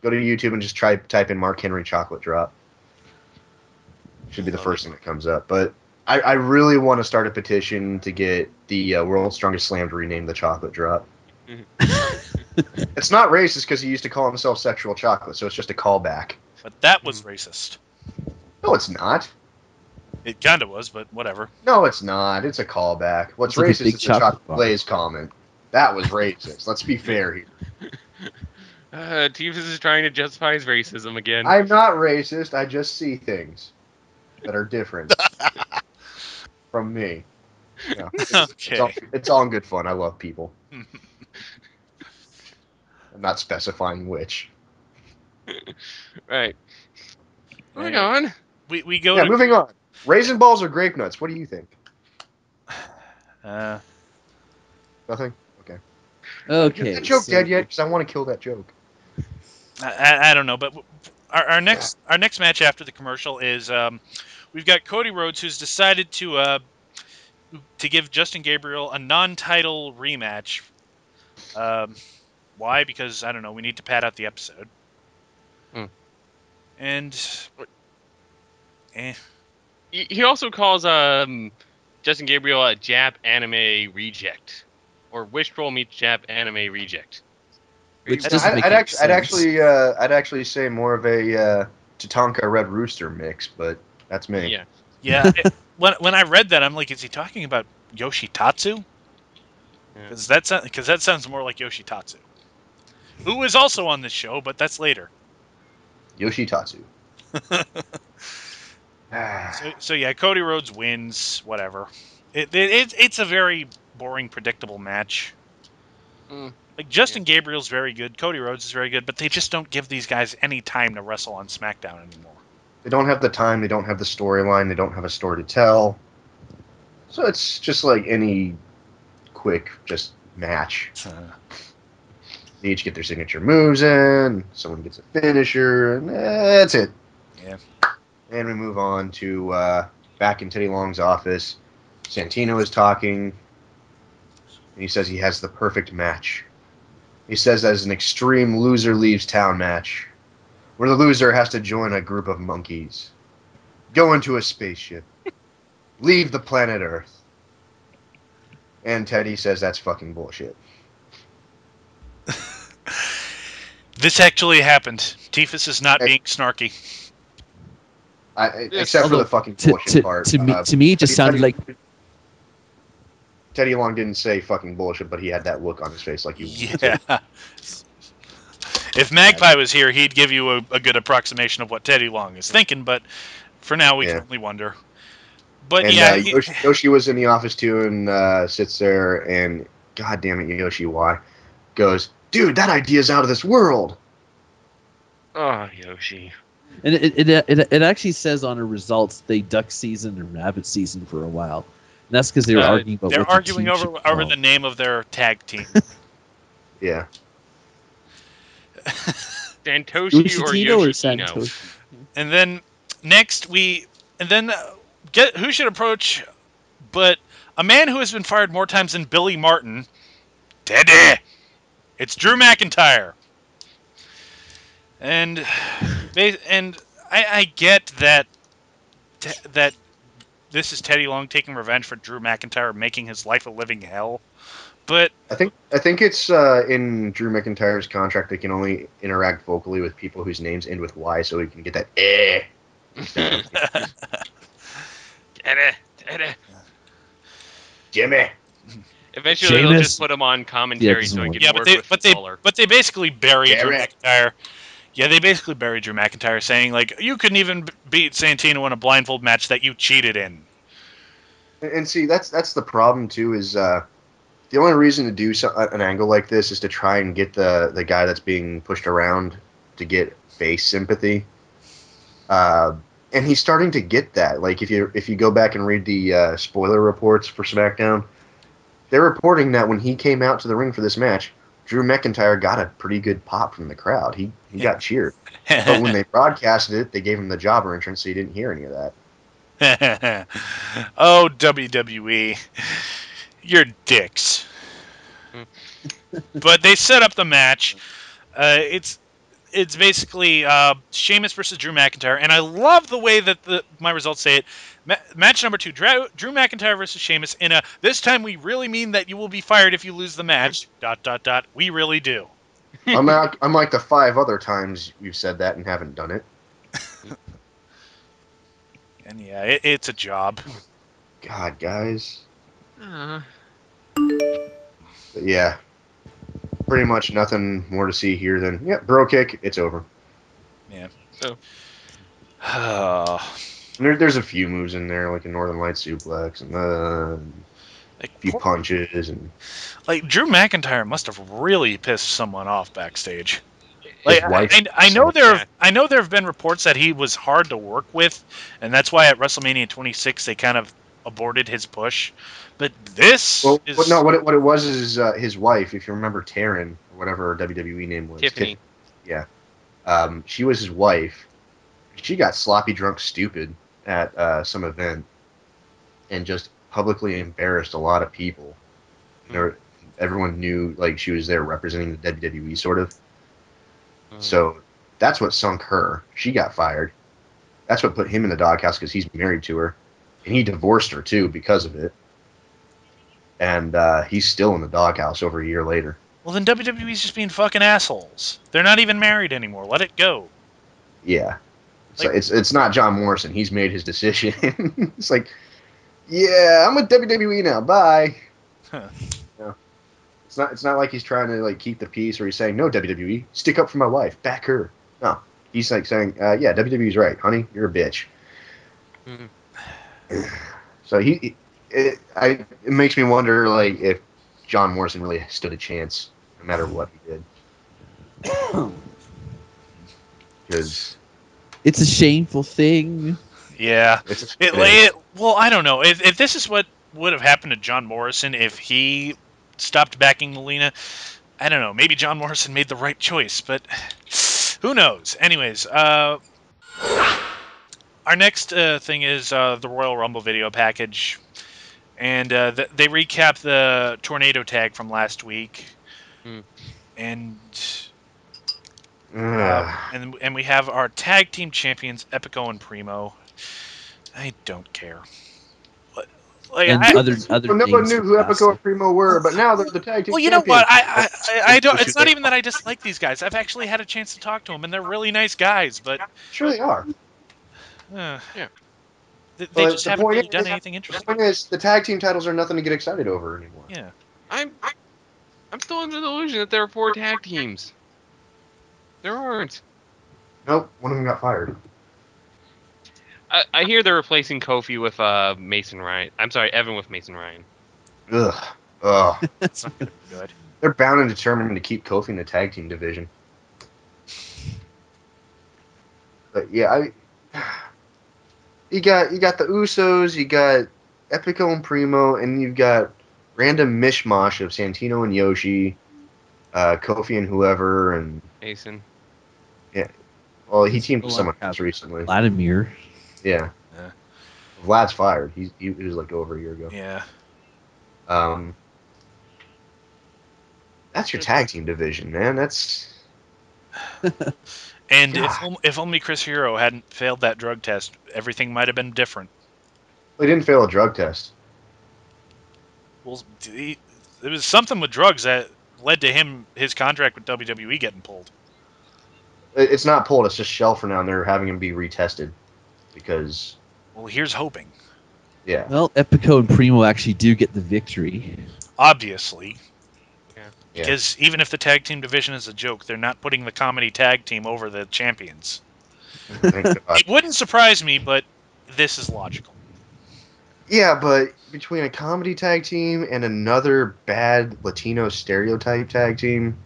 Go to YouTube and just type in Mark Henry chocolate drop. Should be the first thing that comes up. But I really want to start a petition to get the World's Strongest Slam to rename the chocolate drop. It's not racist because he used to call himself Sexual Chocolate, so it's just a callback. But that was racist. No, it's not. It kind of was, but whatever. No, it's not. It's a callback. What's It's like a racist big is the chocolate chocolate bar. glaze comment. That was racist. Let's be fair here. Tevis is trying to justify his racism again. I'm not racist. I just see things that are different from me. Yeah, Okay. it's all in good fun. I love people. I'm not specifying which. Right. Moving on. We go Yeah, to moving on. Raisin balls or grape nuts? What do you think? Nothing? Okay. Okay. Is that joke so- dead yet? Because I want to kill that joke. I don't know, but our next match after the commercial is we've got Cody Rhodes, who's decided to give Justin Gabriel a non-title rematch. Why? Because I don't know. We need to pad out the episode. And He also calls Justin Gabriel a Jap anime reject, or Wishroll meets Jap anime reject. Which I'd, doesn't make I'd, any actually, sense. I'd actually say more of a Tatanka Red Rooster mix, but that's me. Yeah. yeah, when I read that, I'm like, is he talking about Yoshitatsu? Because that sounds more like Yoshitatsu, who is also on this show, but that's later. Yoshitatsu. So yeah, Cody Rhodes wins. Whatever. It's a very boring, predictable match. Like Justin Gabriel's very good, Cody Rhodes is very good, but they just don't give these guys any time to wrestle on SmackDown anymore. They don't have the time. They don't have the storyline. They don't have a story to tell. So it's just like any quick just match. They each get their signature moves in. Someone gets a finisher, and that's it. Yeah. And we move on to back in Teddy Long's office. Santino is talking, and he says he has the perfect match. He says that is an extreme loser leaves town match, where the loser has to join a group of monkeys, go into a spaceship, leave the planet Earth. And Teddy says that's fucking bullshit. This actually happened. Tiphys is not being snarky. Except for the fucking bullshit part. To me, it just sounded like Teddy Long didn't say fucking bullshit, but he had that look on his face like you. Yeah. If Magpie was here, he'd give you a good approximation of what Teddy Long is thinking, but for now we can only wonder. But and, yeah, Yoshi was in the office too and sits there and god damn it, Yoshi Y goes, dude, that idea's out of this world. Oh, Yoshi. And it actually says on the results they duck season and rabbit season for a while. And that's because they were arguing about. They're arguing over the name of their tag team. Yeah. Santoshi or Yoshino. And then next get who should approach, but a man who has been fired more times than Billy Martin. Teddy. It's Drew McIntyre. And I get that this is Teddy Long taking revenge for Drew McIntyre making his life a living hell, but I think it's in Drew McIntyre's contract they can only interact vocally with people whose names end with Y, so he can get that Teddy. Jimmy. Eventually, they'll just put him on commentary so he can work with Lawler. But they basically bury Drew McIntyre. Yeah, they basically buried Drew McIntyre, saying like you couldn't even beat Santino in a blindfold match that you cheated in. And see, that's the problem too. Is the only reason to do an angle like this is to try and get the guy that's being pushed around to get face sympathy. And he's starting to get that. Like if you go back and read the spoiler reports for SmackDown, they're reporting that when he came out to the ring for this match, Drew McIntyre got a pretty good pop from the crowd. He got cheered. But when they broadcasted it, they gave him the jobber entrance, so you didn't hear any of that. Oh, WWE. You're dicks. But they set up the match. It's basically Sheamus versus Drew McIntyre, and I love the way that my results say it. Match number 2, Drew McIntyre versus Sheamus in a this time we really mean that you will be fired if you lose the match. ... We really do. Unlike the 5 other times you've said that and haven't done it. And yeah, it's a job. God, guys. But yeah. Pretty much nothing more to see here than, bro kick, it's over. Yeah. There's a few moves in there, like a Northern Light suplex and a few punches. And like, Drew McIntyre must have really pissed someone off backstage. Like, I know there have been reports that he was hard to work with, and that's why at WrestleMania 26 they kind of aborted his push. But this what it was is his wife, if you remember Taryn, or whatever her WWE name was. Tiffany. Yeah. She was his wife. She got sloppy drunk stupid at some event and just publicly embarrassed a lot of people. Everyone knew like she was there representing the WWE sort of. So that's what sunk her. She got fired. That's what put him in the doghouse because he's married to her. And he divorced her too because of it. And he's still in the doghouse over a year later. Well, then WWE's just being fucking assholes. They're not even married anymore. Let it go. Yeah. So it's not John Morrison. He's made his decision. It's like, yeah, I'm with WWE now. Bye. Huh. It's not like he's trying to like keep the peace or he's saying, no, WWE, stick up for my wife. Back her. No. He's like saying, yeah, WWE's right. Honey, you're a bitch. So it makes me wonder like if John Morrison really stood a chance no matter what he did. Because It's a shameful thing. Yeah. It's a, Well, I don't know. If this is what would have happened to John Morrison if he stopped backing Melina, I don't know. Maybe John Morrison made the right choice, but who knows? Anyways, our next thing is the Royal Rumble video package. And they recap the tornado tag from last week. Hmm. And Ugh. and we have our tag team champions Epico and Primo. I don't care. Like And other Well, no one names knew from who past. Epico and Primo were, but now they're the tag team well, you know champions. what? I don't. It's not even that I dislike these guys. I've actually had a chance to talk to them, and they're really nice guys. But Sure they are. uh, Yeah. they But just the haven't point really done is, anything the interesting. point is, the tag team titles are nothing to get excited over anymore. Yeah. I'm still under the illusion that there are 4 tag teams. There aren't. Nope, one of them got fired. I hear they're replacing Kofi with Mason Ryan. I'm sorry, Evan with Mason Ryan. Ugh. Ugh. It's not gonna be good. They're bound and determined to keep Kofi in the tag team division. But yeah, you got the Usos, you got Epico and Primo, and you've got random mishmash of Santino and Yoshi, Kofi and whoever, and Mason. well, he teamed Still with someone have else recently. Vladimir. Yeah, Yeah. Vlad's fired. He was like over a year ago. Yeah. Um, that's your tag team division, man. That's And God. if only Chris Hero hadn't failed that drug test, everything might have been different. They didn't fail a drug test. Well, it was something with drugs that led to his contract with WWE getting pulled. It's not pulled. It's just shelf for now, and they're having him be retested because Well, here's hoping. yeah. Well, Epico and Primo actually do get the victory. Obviously, Yeah. because even if the tag team division is a joke, they're not putting the comedy tag team over the champions. Thank God. It wouldn't surprise me, but this is logical. Yeah, but between a comedy tag team and another bad Latino stereotype tag team,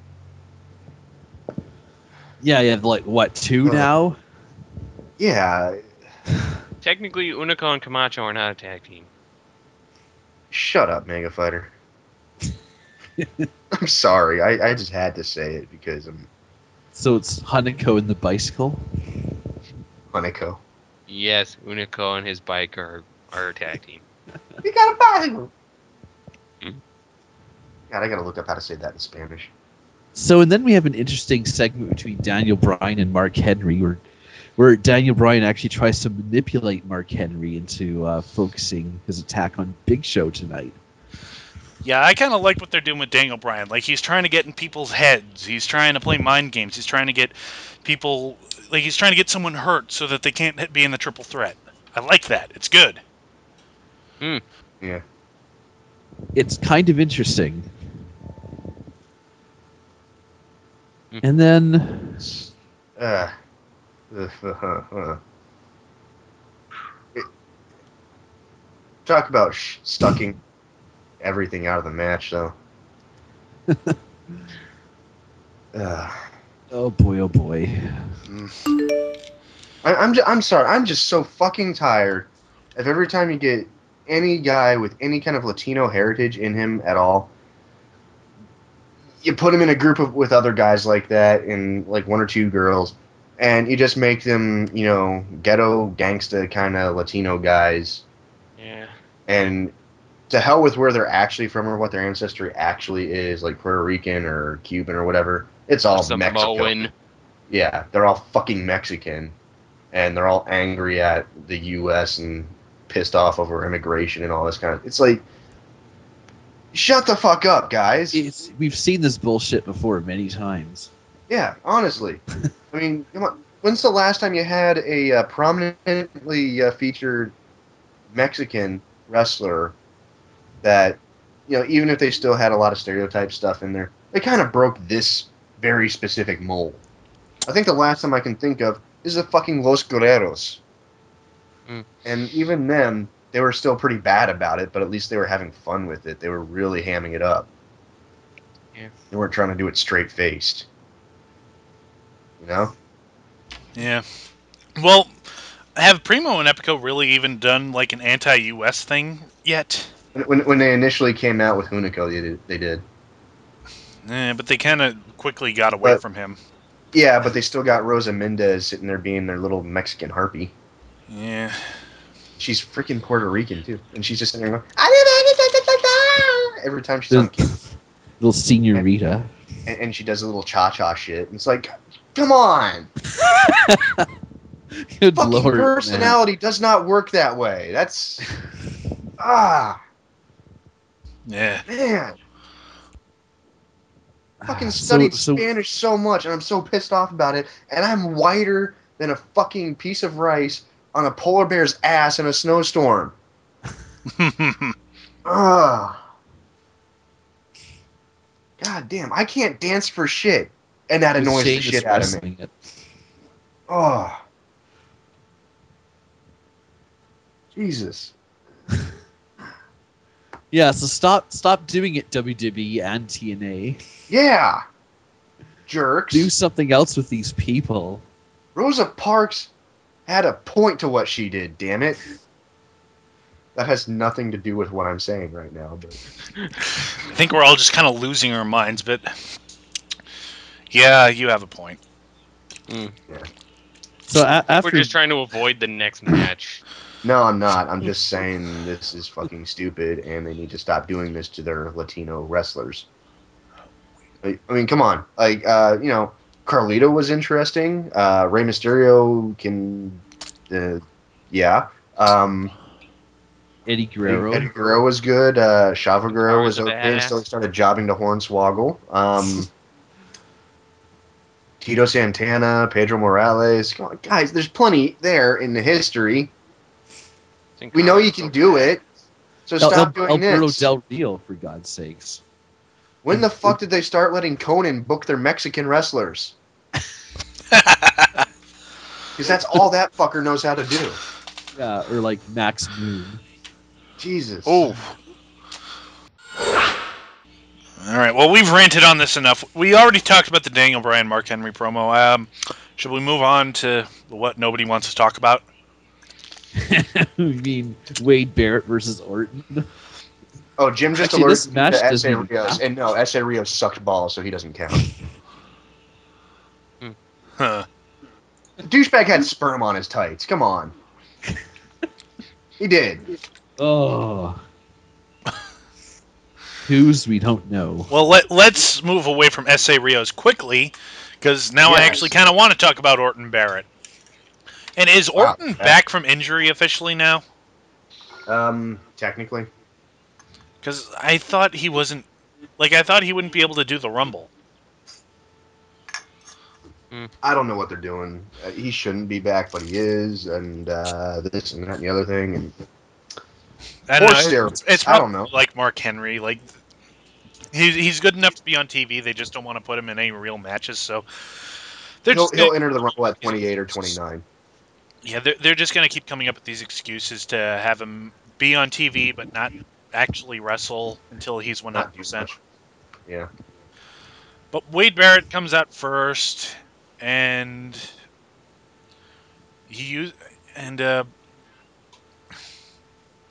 Yeah, you have like what, 2 now? yeah, Technically, Unico and Camacho are not a tag team. shut up, Mega Fighter. I'm sorry. I just had to say it because I'm So it's Hanako and the bicycle. Haneko. Yes, Unico and his bike are a tag team. You got a bicycle. Hmm. God, I gotta look up how to say that in Spanish. So, and then we have an interesting segment between Daniel Bryan and Mark Henry, where Daniel Bryan actually tries to manipulate Mark Henry into focusing his attack on Big Show tonight. Yeah, I kind of like what they're doing with Daniel Bryan. Like, he's trying to get in people's heads. He's trying to play mind games. He's trying to get people... Like, he's trying to get someone hurt so that they can't be in the triple threat. I like that. It's good. Yeah. It's kind of interesting. Hmm. And then, Uh, talk about stucking everything out of the match, though. oh boy. I'm sorry. I'm just so fucking tired of every time you get any guy with any kind of Latino heritage in him at all. You put him in a group with other guys like that, and like 1 or 2 girls, and you just make them, ghetto gangsta kind of Latino guys. Yeah. And to hell with where they're actually from or what their ancestry actually is, like Puerto Rican or Cuban or whatever. It's all Mexico. Samoan. Yeah, they're all fucking Mexican, and they're all angry at the U.S. and pissed off over immigration and all this kind of. It's like, shut the fuck up, guys. We've seen this bullshit before many times. Yeah, honestly. I mean, come on. When's the last time you had a prominently featured Mexican wrestler that, even if they still had a lot of stereotype stuff in there, they kind of broke this very specific mold? I think the last time I can think of is the fucking Los Guerreros. Mm. And even then, they were still pretty bad about it, but at least they were having fun with it. They were really hamming it up. Yeah. They weren't trying to do it straight-faced. You know? Yeah. Well, have Primo and Epico really even done like an anti-US thing yet? When they initially came out with Hunico, they did. But they kind of quickly got away But from him. yeah, but they still got Rosa Mendez sitting there being their little Mexican harpy. Yeah. She's freaking Puerto Rican too, and she's just sitting there going, "Ah!" every time she's on camera. Little senorita. And she does a little cha-cha shit. And it's like, come on, Good fucking lord, personality does not work that way. That's Yeah. man. Fucking man. studied So Spanish so much, and I'm so pissed off about it. And I'm whiter than a fucking piece of rice on a polar bear's ass in a snowstorm. Ugh. God damn, I can't dance for shit, and that with annoys the Shane shit is out of me. wrestling it. Oh, Jesus. Yeah, so stop doing it, WWE and TNA. Yeah, jerks. Do something else with these people. Rosa Parks had a point to what she did, damn it. That has nothing to do with what I'm saying right now, but I think we're all just kind of losing our minds, but yeah, you have a point. So We're after just trying to avoid the next match. no, I'm not. I'm just saying this is fucking stupid, and they need to stop doing this to their Latino wrestlers. I mean, come on. Like, Carlito was interesting. Rey Mysterio can, yeah. Eddie Guerrero, Eddie Guerrero was good. Chavo Guerrero was Guevara's a okay until he badass. started jobbing to Hornswoggle. Tito Santana, Pedro Morales. Come on, guys, there's plenty there in the history. Sin We know you Cara's can okay. do it. So stop doing Alberto this. Del Rio, for God's sakes. When the fuck did they start letting Conan book their Mexican wrestlers? Because that's all that fucker knows how to do. Yeah, or like Max Moon. Jesus. Oh. All right. Well, we've ranted on this enough. We already talked about the Daniel Bryan Mark Henry promo. Should we move on to what nobody wants to talk about? You mean Wade Barrett versus Orton? Oh, Jim just Actually, this alerted me match to doesn't S.A. even Rios. happen. And no, S.A. Rios sucked balls, so he doesn't count. Huh. The douchebag had sperm on his tights. Come on. He did. Oh. Whose we don't know. Well, let's move away from S.A. Rios quickly, because now I Yes. actually kind of want to talk about Orton Barrett. And is Wow. Orton back from injury officially now? Technically. Because I thought he wasn't. Like, I thought he wouldn't be able to do the Rumble. I don't know what they're doing. He shouldn't be back, but he is, and this and that and the other thing. And I don't Or know. steroids. It's I don't probably know. like Mark Henry. Like, he's good enough to be on TV. They just don't want to put him in any real matches. So they're just He'll enter the Rumble at 28 or 29. yeah, they're just gonna keep coming up with these excuses to have him be on TV but not actually wrestle until he's Not do 100%. much. Yeah. But Wade Barrett comes out first, and he used and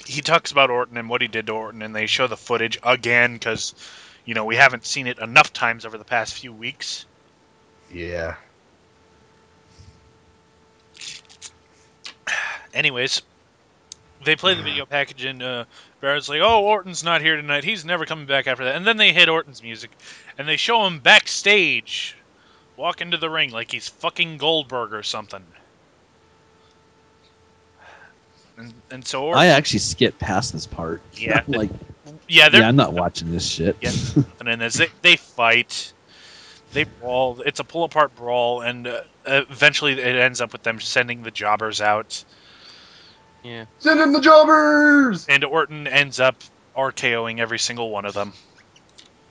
he talks about Orton and what he did to Orton, and they show the footage again because we haven't seen it enough times over the past few weeks. Yeah. Anyways, they play the video package, and Barrett's like, "Oh, Orton's not here tonight. He's never coming back after that." And then they hit Orton's music, and they show him backstage, walk into the ring like he's fucking Goldberg or something. And so Orton, I actually skipped past this part. Yeah. I'm like, yeah, they're I'm not watching this shit. Yeah. and as they fight, they brawl. It's a pull apart brawl, and eventually it ends up with them sending the jobbers out. Yeah. Send in the jobbers! And Orton ends up RKOing every single one of them.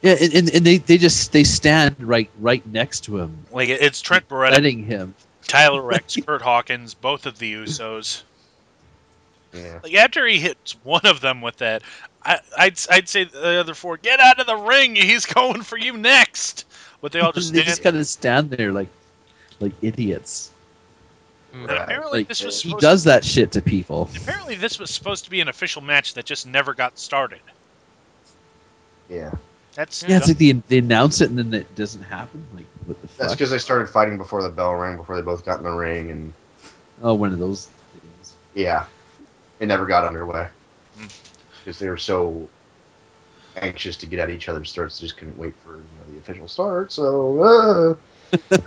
Yeah, and they stand right next to him, Like, it's Trent Beretta, letting him. Tyler Rex, Kurt Hawkins, both of the Usos. Yeah. Like, after he hits one of them with that, I'd say the other four, get out of the ring. He's going for you next. But they all just They stand. just kind of stand there like idiots. And Right. apparently Like this was he supposed does that shit to people. apparently this was supposed to be an official match that just never got started. Yeah. That's Yeah, it's like they announce it and then it doesn't happen. Like what the That's fuck? because they started fighting before the bell rang, before they both got in the ring, and Oh, one of those things. yeah, it never got underway Mm. because they were so anxious to get at each other's throats, they just couldn't wait for the official start. So,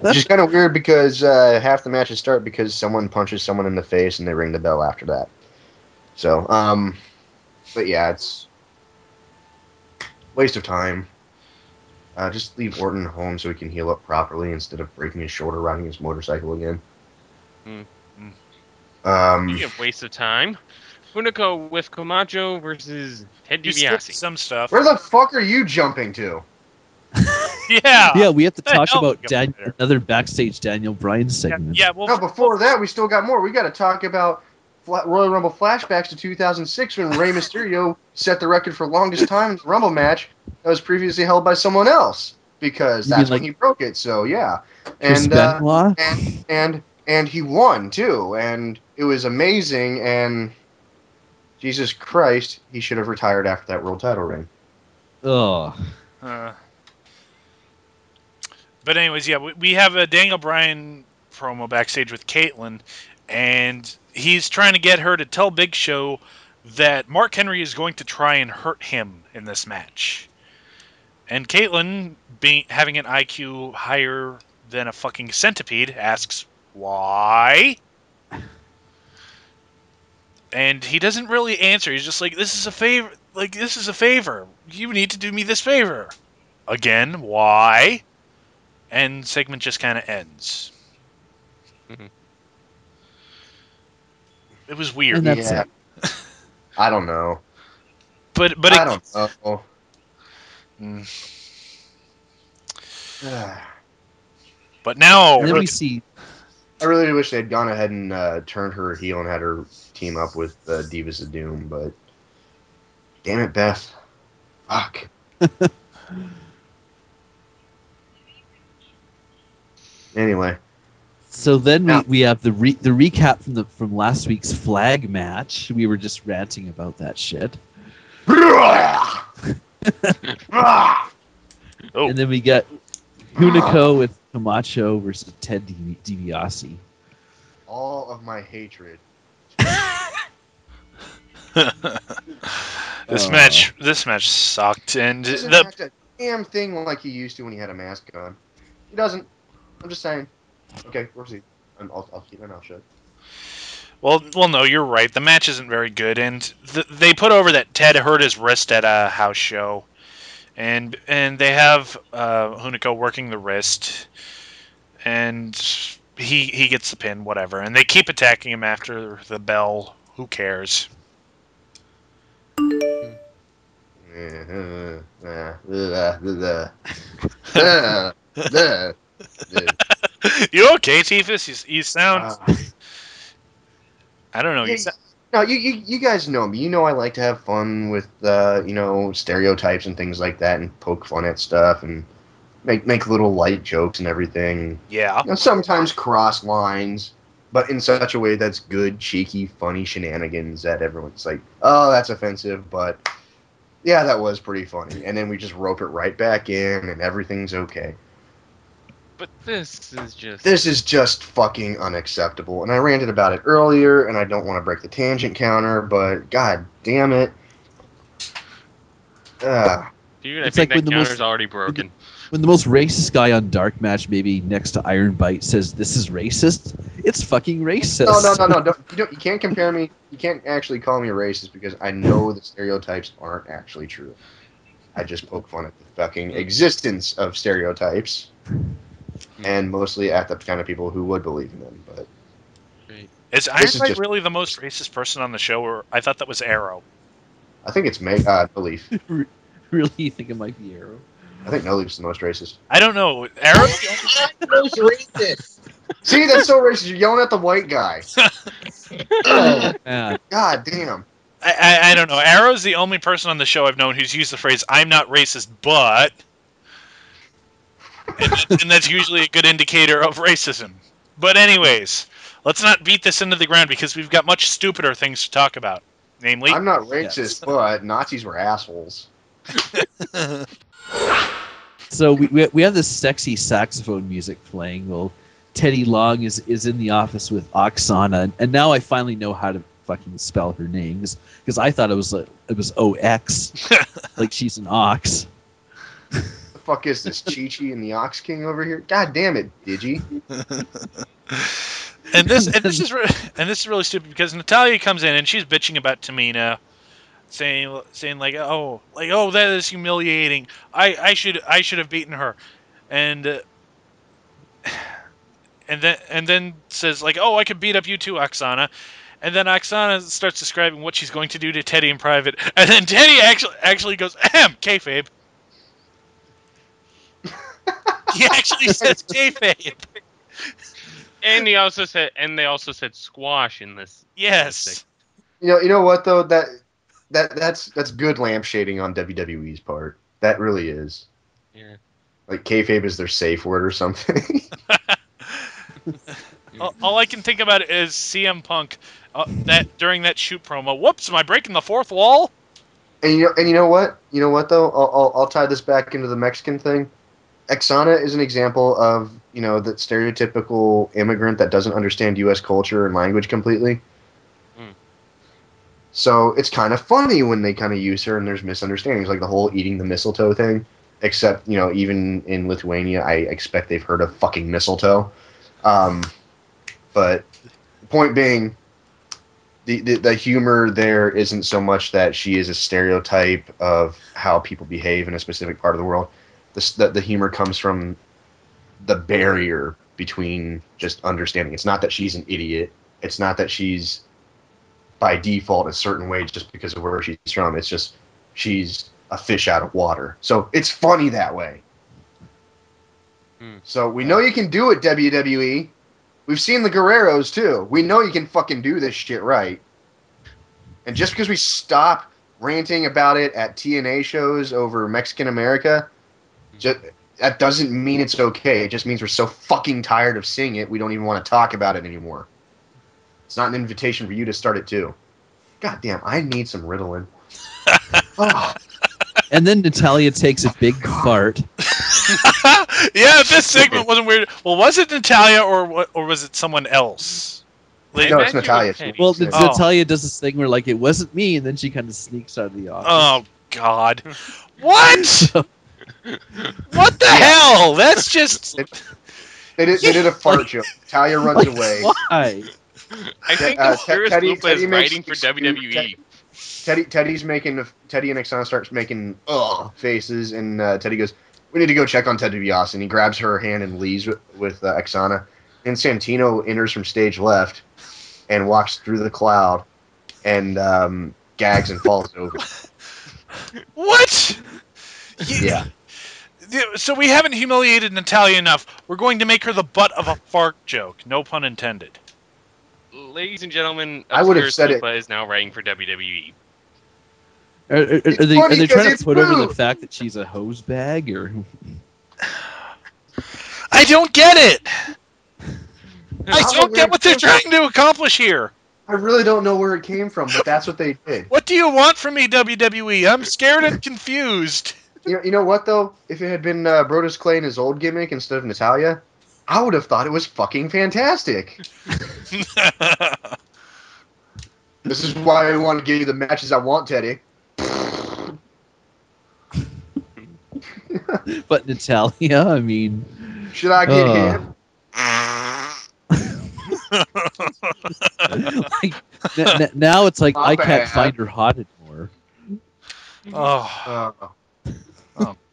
which is kind of weird because half the matches start because someone punches someone in the face and they ring the bell after that. So, but yeah, it's waste of time. Just leave Orton home so he can heal up properly instead of breaking his shoulder riding his motorcycle again. Hmm. Um, Waste of time. Hunico with Camacho versus Ted you skipped DiBiase. some stuff. where the fuck are you jumping to? Yeah. Yeah, we have to The talk hell about we go there. another backstage Daniel Bryan segment. Yeah, well, No, before that, we still got more. We got to talk about Royal Rumble flashbacks to 2006 when Rey Mysterio set the record for longest time in the Rumble match that was previously held by someone else because You that's mean when he broke it. So yeah, Chris and Benoit? and he won too, and it was amazing. And Jesus Christ, he should have retired after that world title reign. Oh, Uh, but anyways, yeah, we have a Daniel Bryan promo backstage with Caitlyn, and he's trying to get her to tell Big Show that Mark Henry is going to try and hurt him in this match. And Caitlyn, having an IQ higher than a fucking centipede, asks why. And he doesn't really answer. He's just like, "This is a favor. Like, this is a favor. You need to do me this favor." Again, why? And segment just kind of ends. Mhm. It was weird. and that's Yeah, it. I don't know. But I don't know. Mm. I But now And then we we see really wish they'd gone ahead and turned her heel and had her team up with Divas of Doom, but damn it, Beth. Fuck. Anyway. so then Now- we have the recap from last week's flag match. We were just ranting about that shit. oh, And then we got Hunico with Camacho versus Ted DiBiase. All of my hatred. this match sucked, and He doesn't the act a damn thing like he used to when he had a mask on. He doesn't. I'm just saying. Okay, proceed. I'll keep my mouth shut. well no, you're right. The match isn't very good, and they put over that Ted hurt his wrist at a house show, and they have Hunico working the wrist, and he gets the pin, whatever, and they keep attacking him after the bell. Who cares? You okay, Tiefus? You sound. I don't know. Yeah, You sound, no, you guys know me. You know I like to have fun with stereotypes and things like that, and poke fun at stuff, and make little light jokes and everything. yeah. You know, sometimes cross lines, but in such a way that's good, cheeky, funny shenanigans that everyone's like, "Oh, that's offensive," but yeah, that was pretty funny. And then we just rope it right back in, and everything's okay. But this is just. This is just fucking unacceptable. And I ranted about it earlier, and I don't want to break the tangent counter, but god damn it. Dude, I It's think like when that the counter's most- already broken. When the most racist guy on DarkMatch, maybe next to Iron Bite, says this is racist, it's fucking racist. No. You can't compare me. You can't actually call me a racist because I know the stereotypes aren't actually true. I just poke fun at the fucking existence of stereotypes, and mostly at the kind of people who would believe in them. But Is Iron This is Bite just- really the most racist person on the show, or I thought that was Arrow? I think it's Belief. Really, you think it might be Arrow? I think No Leaf's the most racist. I don't know. Arrow. Most racist. See, that's so racist. You're yelling at the white guy. Oh man, God damn. I don't know. Arrow's the only person on the show I've known who's used the phrase "I'm not racist, but," and that's usually a good indicator of racism. But anyways, let's not beat this into the ground because we've got much stupider things to talk about. Namely, I'm not racist, but Nazis were assholes. So we have this sexy saxophone music playing. Well, Teddy Long is in the office with Oksana, and now I finally know how to fucking spell her name because I thought it was OX, like she's an ox. The fuck is this, Chi-Chi and the Ox King over here? God damn it, Digi. and this is really stupid because Natalia comes in and she's bitching about Tamina, saying like that is humiliating. I should have beaten her, and then says like, oh, I could beat up you too, Oksana. And then Oksana starts describing what she's going to do to Teddy in private, and then Teddy actually goes, "Ahem, kayfabe." He actually says kayfabe. And they also said squash in this. Yes. You know what though? That's good lampshading on WWE's part. That really is. Yeah. Like kayfabe is their safe word or something. All I can think about is CM Punk that during that shoot promo. Whoops, am I breaking the fourth wall? And you know what? You know what though? I'll tie this back into the Mexican thing. Exana is an example of that stereotypical immigrant that doesn't understand U.S. culture and language completely. Mm. So it's kind of funny when they kind of use her and there's misunderstandings, like the whole eating the mistletoe thing. Except even in Lithuania, I expect they've heard of fucking mistletoe. But the point being, the humor there isn't so much that she is a stereotype of how people behave in a specific part of the world. The humor comes from the barrier between just understanding. It's not that she's an idiot. It's not that she's by default a certain way just because of where she's from. It's just she's a fish out of water. So it's funny that way. So we know you can do it, WWE. We've seen the Guerreros too. We know you can fucking do this shit right. And just because we stop ranting about it at TNA shows over Mexican America, that doesn't mean it's okay. It just means we're so fucking tired of seeing it, we don't even want to talk about it anymore. It's not an invitation for you to start it too. God damn, I need some Ritalin. Oh. And then Natalia takes a big fart. Yeah, this segment wasn't weird. Well, was it Natalia or was it someone else? No, it's Natalia. Well, Natalia does this thing where like it wasn't me, and then she kind of sneaks out of the office. Oh God, what? What the hell? That's just. They did a fart joke. Natalia runs away. Why? I think Teddy is writing for WWE. Teddy and Oksana starts making faces, and Teddy goes, "We need to go check on Ted DiBiase." And he grabs her hand and leaves with Oksana. And Santino enters from stage left and walks through the cloud and gags and falls over. What? Yeah. So we haven't humiliated Natalia enough. We're going to make her the butt of a fart joke. No pun intended. Ladies and gentlemen, I would have said it. Lupa is now writing for WWE. Are they trying to put over the fact that she's a hose bag, or? I don't get it. I don't get what they're trying to accomplish here. I really don't know where it came from, but that's what they did. What do you want from me, WWE? I'm scared and confused. You know what, though? If it had been Brodus Clay and his old gimmick instead of Natalia, I would have thought it was fucking fantastic. This is why I want to give you the matches I want, Teddy. But Natalia, I mean... Should I get him? Like, now it's like I can't bad. find her hot anymore. Oh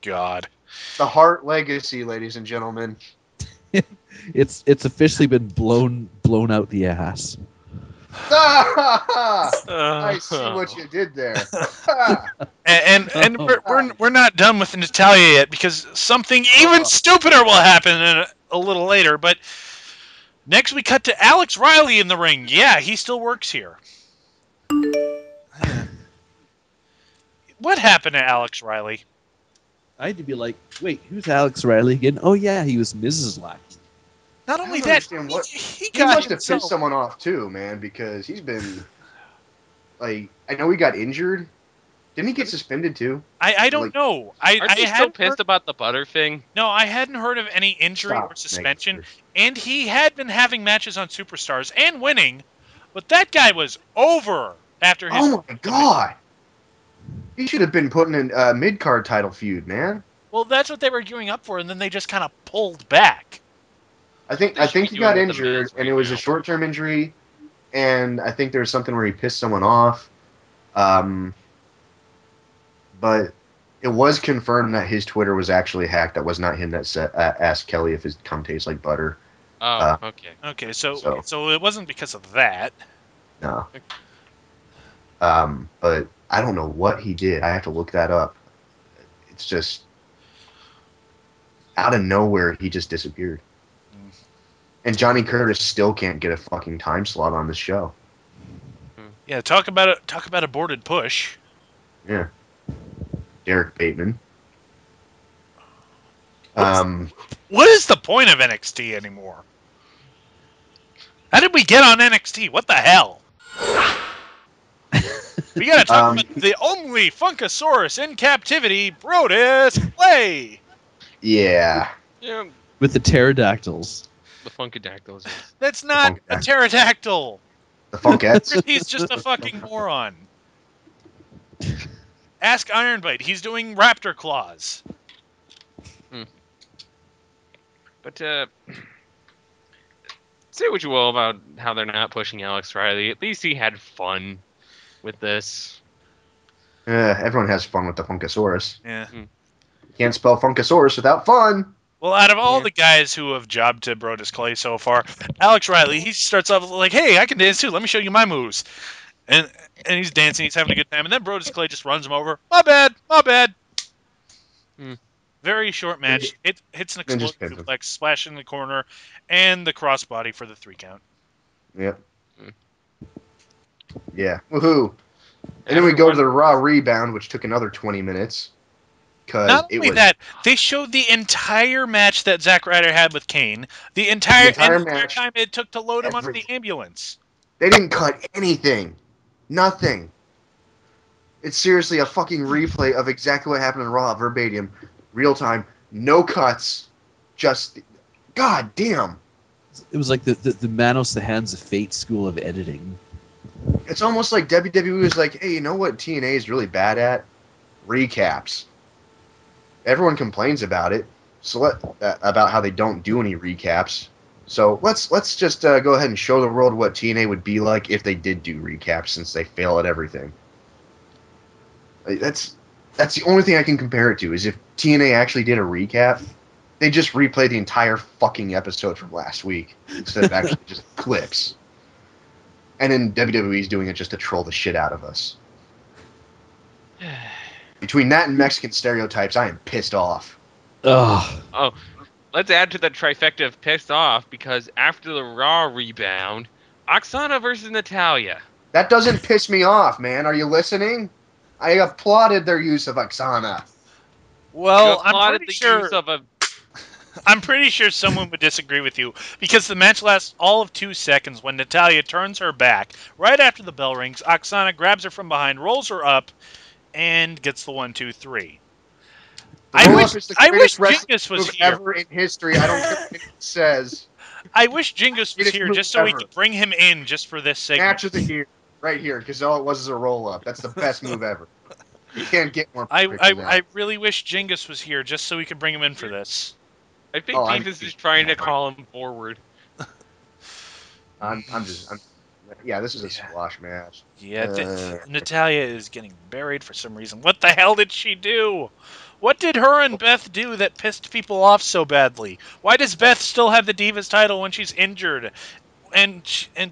God. The Hart Legacy, ladies and gentlemen. It's officially been blown out the ass. I see what you did there. and we're not done with Natalia yet because something even stupider will happen a little later. But next we cut to Alex Riley in the ring. Yeah, he still works here. What happened to Alex Riley? I had to be like, wait, who's Alex Riley again? Oh yeah, he was Mrs. Lackey. Not I only don't that, understand what he he got must have himself. pissed someone off too, man, because he's been like, I know he got injured. Didn't he get suspended too? I don't Like, know. Aren't I they still hadn't pissed heard, about the butter thing? no, I hadn't heard of any injury or stop suspension, making and he had been having matches on Superstars and winning, but that guy was over after his. Oh my god! He should have been putting in a mid card title feud, man. Well, that's what they were gearing up for, and then they just kind of pulled back. I think They should be he doing got with the injured, Miz and right it was now. a short term injury, and I think there was something where he pissed someone off. But it was confirmed that his Twitter was actually hacked. That was not him that asked Kelly if his cum tastes like butter. Oh, okay. Okay, so So- it wasn't because of that. No. But I don't know what he did. I have to look that up. It's just out of nowhere he just disappeared. Mm. And Johnny Curtis still can't get a fucking time slot on this show. Yeah, talk about aborted push. Yeah. Derek Bateman. What is the point of NXT anymore? How did we get on NXT? What the hell? We gotta talk about the only Funkasaurus in captivity, Brodus Clay. Yeah. Yeah, With the pterodactyls. the Funkadactyls. That's not a Funkadactyl. pterodactyl. The Funkettes. He's just a fucking moron. Ask Ironbite. He's doing raptor claws. But say what you will about how they're not pushing Alex Riley. At least he had fun with this. Everyone has fun with the Funkasaurus. Yeah. You can't spell Funkasaurus without fun. Well, out of all Yeah. the guys who have jobbed to Brodus Clay so far, Alex Riley, he starts off like, "Hey, I can dance too. Let me show you my moves." And he's dancing, he's having a good time, and then Brodus Clay just runs him over. My bad. Hmm. Very short match. It hits an Then just explosive pins him. suplex, splash in the corner, and the crossbody for the 3 count. Yep. Mm. Yeah. Woohoo. And then we go to the Raw rebound, which took another 20 minutes. Because Not it only was that, they showed the entire match that Zack Ryder had with Kane. The entire match, time it took to load him onto the everything. ambulance. They didn't cut anything. Nothing. It's seriously a fucking replay of exactly what happened in Raw, verbatim, real time, no cuts, just god damn. It was like the Manos the Hands of Fate school of editing. It's almost like WWE was like, hey, you know what TNA is really bad at? Recaps. Everyone complains about it, so about how they don't do any recaps. So let's just go ahead and show the world what TNA would be like if they did do recaps, since they fail at everything. That's the only thing I can compare it to, is if TNA actually did a recap, they just replay the entire fucking episode from last week instead of actually just clips. And then WWE's doing it just to troll the shit out of us. Between that and Mexican stereotypes, I am pissed off. Ugh. Oh, let's add to the trifecta of pissed off, because after the Raw rebound, Oksana versus Natalya. That doesn't piss me off, man. Are you listening? I applauded their use of Oksana. Well, You applauded the use of a. I'm pretty sure someone would disagree with you, because the match lasts all of 2 seconds when Natalya turns her back. Right after the bell rings, Oksana grabs her from behind, rolls her up, and gets the 1, 2, 3. I wish Jingus was move here. ever in history. I don't care what it says. I wish Jingus was Greatest here move just so we ever. could bring him in just for this segment. Match of the year, right here, because all it was is a roll up. That's the best move ever. You can't get more. perfect than that. I really wish Jingus was here just so we could bring him in for this. I think Beavis is trying to call him forward. Yeah, this is a squash match. Yeah, Natalya is getting buried for some reason. What the hell did she do? What did her and Beth do that pissed people off so badly? Why does Beth still have the Divas title when she's injured, and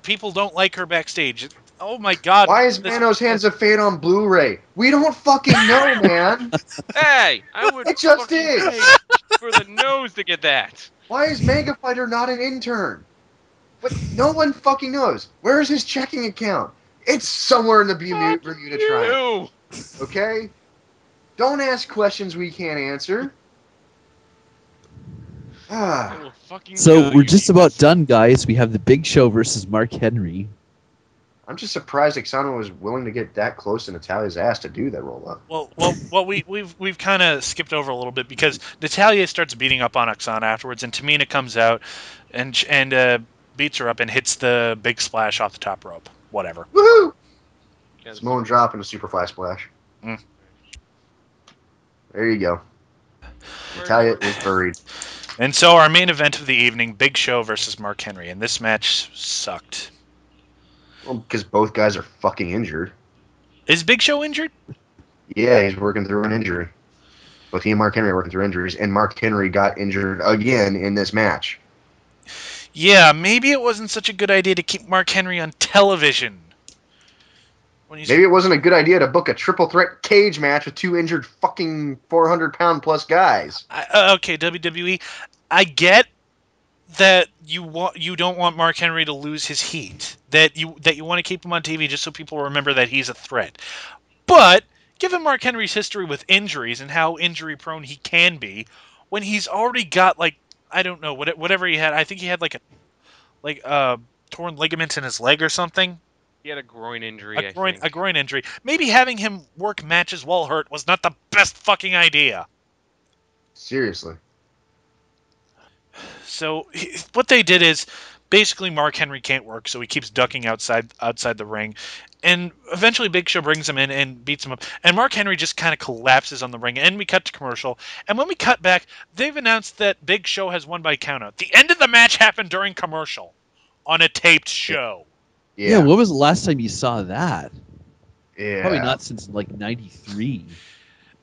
people don't like her backstage? Oh my God! Why is Manos Hands of Fate on Blu-ray? We don't fucking know, man. Hey, I would It just fucking is. pay for the nose to get that. Why is Mega Fighter not an intern? But no one fucking knows. Where is his checking account? It's somewhere in the Bermuda Triangle. Okay? Don't ask questions we can't answer. Ah, will fucking So kill we're you, just about Demas. done, guys. We have the Big Show versus Mark Henry. I'm just surprised Ixano was willing to get that close to Natalia's ass to do that roll up. Well, we've kind of skipped over a little bit because Natalia starts beating up on Oksana afterwards, and Tamina comes out and beats her up and hits the big splash off the top rope. Whatever. Woohoo! Yeah, Samoan drop and a superfly splash. Mm. There you go. Word. Natalia is buried. And so our main event of the evening, Big Show versus Mark Henry, and this match sucked. Well, because both guys are fucking injured. Is Big Show injured? Yeah, he's working through an injury. Both he and Mark Henry are working through injuries, and Mark Henry got injured again in this match. Yeah, maybe it wasn't such a good idea to keep Mark Henry on television. When he's Maybe it wasn't a good idea to book a triple threat cage match with two injured fucking 400-pound plus guys. Okay, WWE. I get that you don't want Mark Henry to lose his heat. That you want to keep him on TV just so people remember that he's a threat. But given Mark Henry's history with injuries and how injury prone he can be, when he's already got like I don't know whatever he had. I think he had like torn ligament in his leg or something. He had a groin injury, I A think. groin injury. Maybe having him work matches while hurt was not the best fucking idea. Seriously. So what they did is basically Mark Henry can't work, so he keeps ducking outside the ring, and eventually Big Show brings him in and beats him up, and Mark Henry just kind of collapses on the ring, and we cut to commercial, and when we cut back, they've announced that Big Show has won by countout. The end of the match happened during commercial, on a taped show. Yeah, Yeah. when was the last time you saw that? Yeah. Probably not since like '93.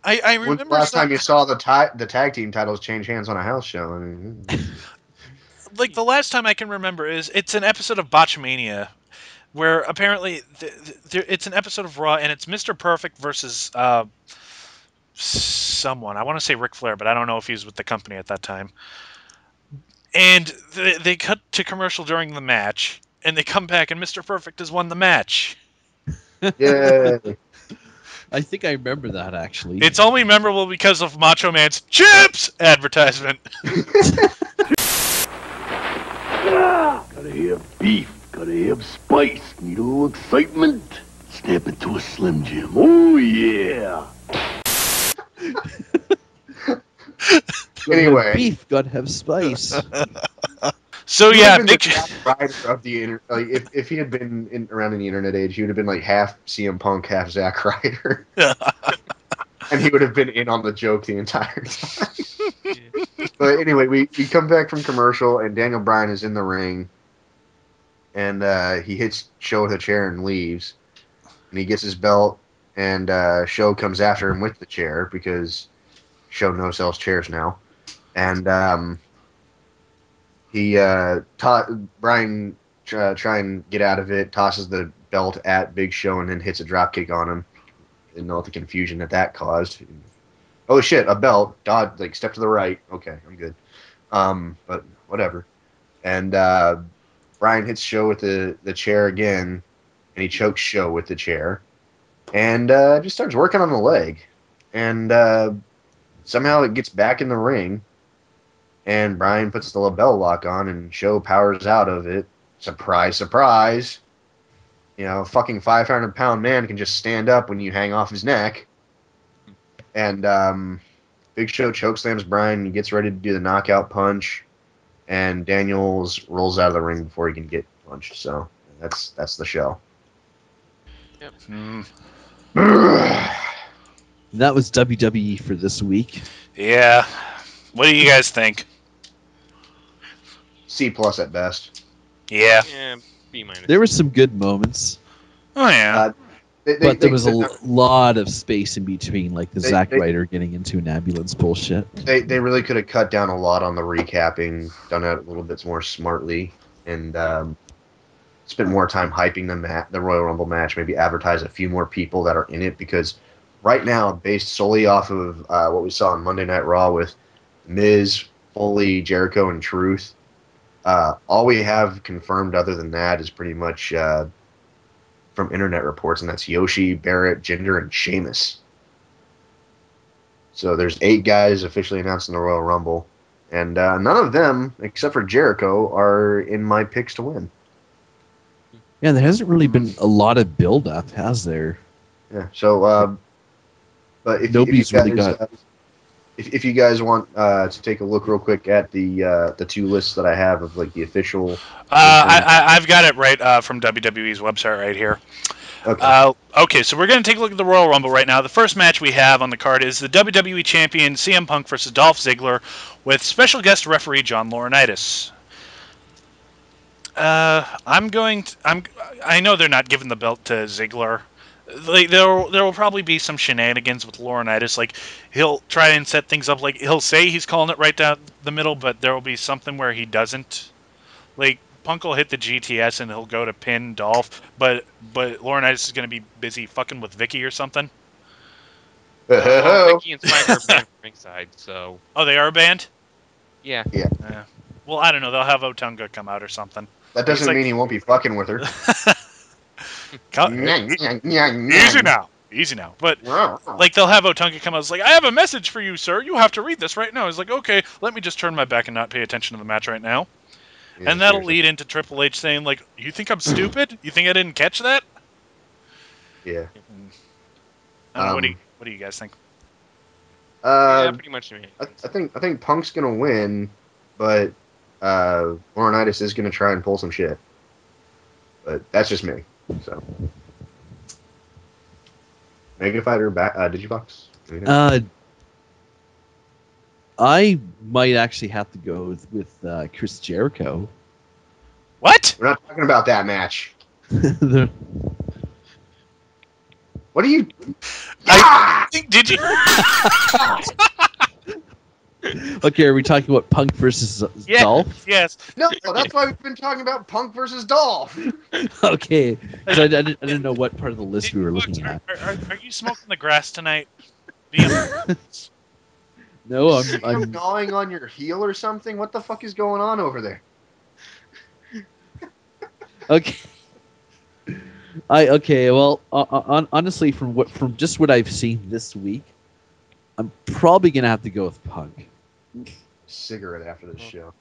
I When's the remember last time you saw the tag team titles change hands on a house show? I mean, like the last time I can remember is it's an episode of Botchamania where apparently it's an episode of Raw and it's Mr. Perfect versus someone. I want to say Ric Flair, but I don't know if he was with the company at that time. And they cut to commercial during the match, and they come back, and Mr. Perfect has won the match. yeah. I think I remember that actually. It's only memorable because of Macho Man's chips advertisement. Gotta have beef, gotta have spice, need a little excitement. Snap into a Slim Jim. Oh, yeah. Anyway. Beef, gotta have spice. So He yeah, would've been Big the rider of the like if he had been around in the internet age, he would have been like half CM Punk, half Zack Ryder, and he would have been in on the joke the entire time. But anyway, we come back from commercial, and Daniel Bryan is in the ring, and he hits Show with a chair and leaves, and he gets his belt, and Show comes after him with the chair because Show no sells chairs now, and he Bryan try and get out of it, tosses the belt at Big Show, and then hits a dropkick on him. Didn't know what the confusion that caused. Oh shit, a belt. Dodge, like step to the right. Okay, I'm good. But whatever. And Bryan hits Show with the chair again, and he chokes Show with the chair, and just starts working on the leg, and somehow it gets back in the ring. And Bryan puts the label lock on, and Show powers out of it. Surprise, surprise. You know, a fucking 500-pound man can just stand up when you hang off his neck. And Big Show chokeslams Bryan. He gets ready to do the knockout punch. And Daniels rolls out of the ring before he can get punched. So that's the show. Yep. That was WWE for this week. Yeah. What do you guys think? C+ at best. Yeah. Yeah, B minus. There were some good moments, Oh yeah. but there was a lot of space in between, like the They- Zack they- Ryder getting into an ambulance bullshit. They really could have cut down a lot on the recapping, done that a little bit more smartly, and spent more time hyping the Royal Rumble match. Maybe advertise a few more people that are in it, because right now, based solely off of what we saw on Monday Night Raw with Miz, Foley, Jericho, and Truth, all we have confirmed other than that is pretty much from internet reports, and that's Yoshi, Barrett, Jinder, and Sheamus. So there's 8 guys officially announced in the Royal Rumble, And none of them, except for Jericho, are in my picks to win. Yeah, there hasn't really been a lot of build-up, has there? Yeah. So, but Nobody's really got. if you guys want to take a look real quick at the two lists that I have of like the official. I've got it right from WWE's website right here. Okay. Okay, so we're going to take a look at the Royal Rumble right now. The first match we have on the card is the WWE Champion CM Punk versus Dolph Ziggler with special guest referee John Laurinaitis. I know they're not giving the belt to Ziggler. Like there will probably be some shenanigans with Laurinaitis. Like he'll try and set things up. Like he'll say he's calling it right down the middle, but there will be something where he doesn't. Like Punk will hit the GTS and he'll go to pin Dolph, but Laurinaitis is going to be busy fucking with Vicky or something. Well, Vicky and Spike are banned from ringside, so. Oh, they are banned? Yeah. Well, I don't know. They'll have Otunga come out or something. That doesn't mean he won't be fucking with her. Easy now. But like they'll have Otunga come out. It's like, I have a message for you, sir. You have to read this right now. He's like, okay, let me just turn my back and not pay attention to the match right now. Yeah, and that'll lead into Triple H saying, like, you think I'm stupid? You think I didn't catch that? Yeah. I don't know, what do you guys think? Yeah, pretty much. I think Punk's gonna win, but Laurinaitis is gonna try and pull some shit. But that's just me. So, Mega Fighter back. Digibox. I might actually have to go with Chris Jericho. What? We're not talking about that match. The- What do you? Did you? Okay, are we talking about Punk versus Dolph? Yes. No, that's why we've been talking about Punk versus Dolph. Okay, I didn't know what part of the list we were looking at. Are you smoking the grass tonight? No, I'm gnawing on your heel or something. What the fuck is going on over there? Okay. Well, honestly, from just what I've seen this week, I'm probably gonna have to go with Punk. Cigarette after this show.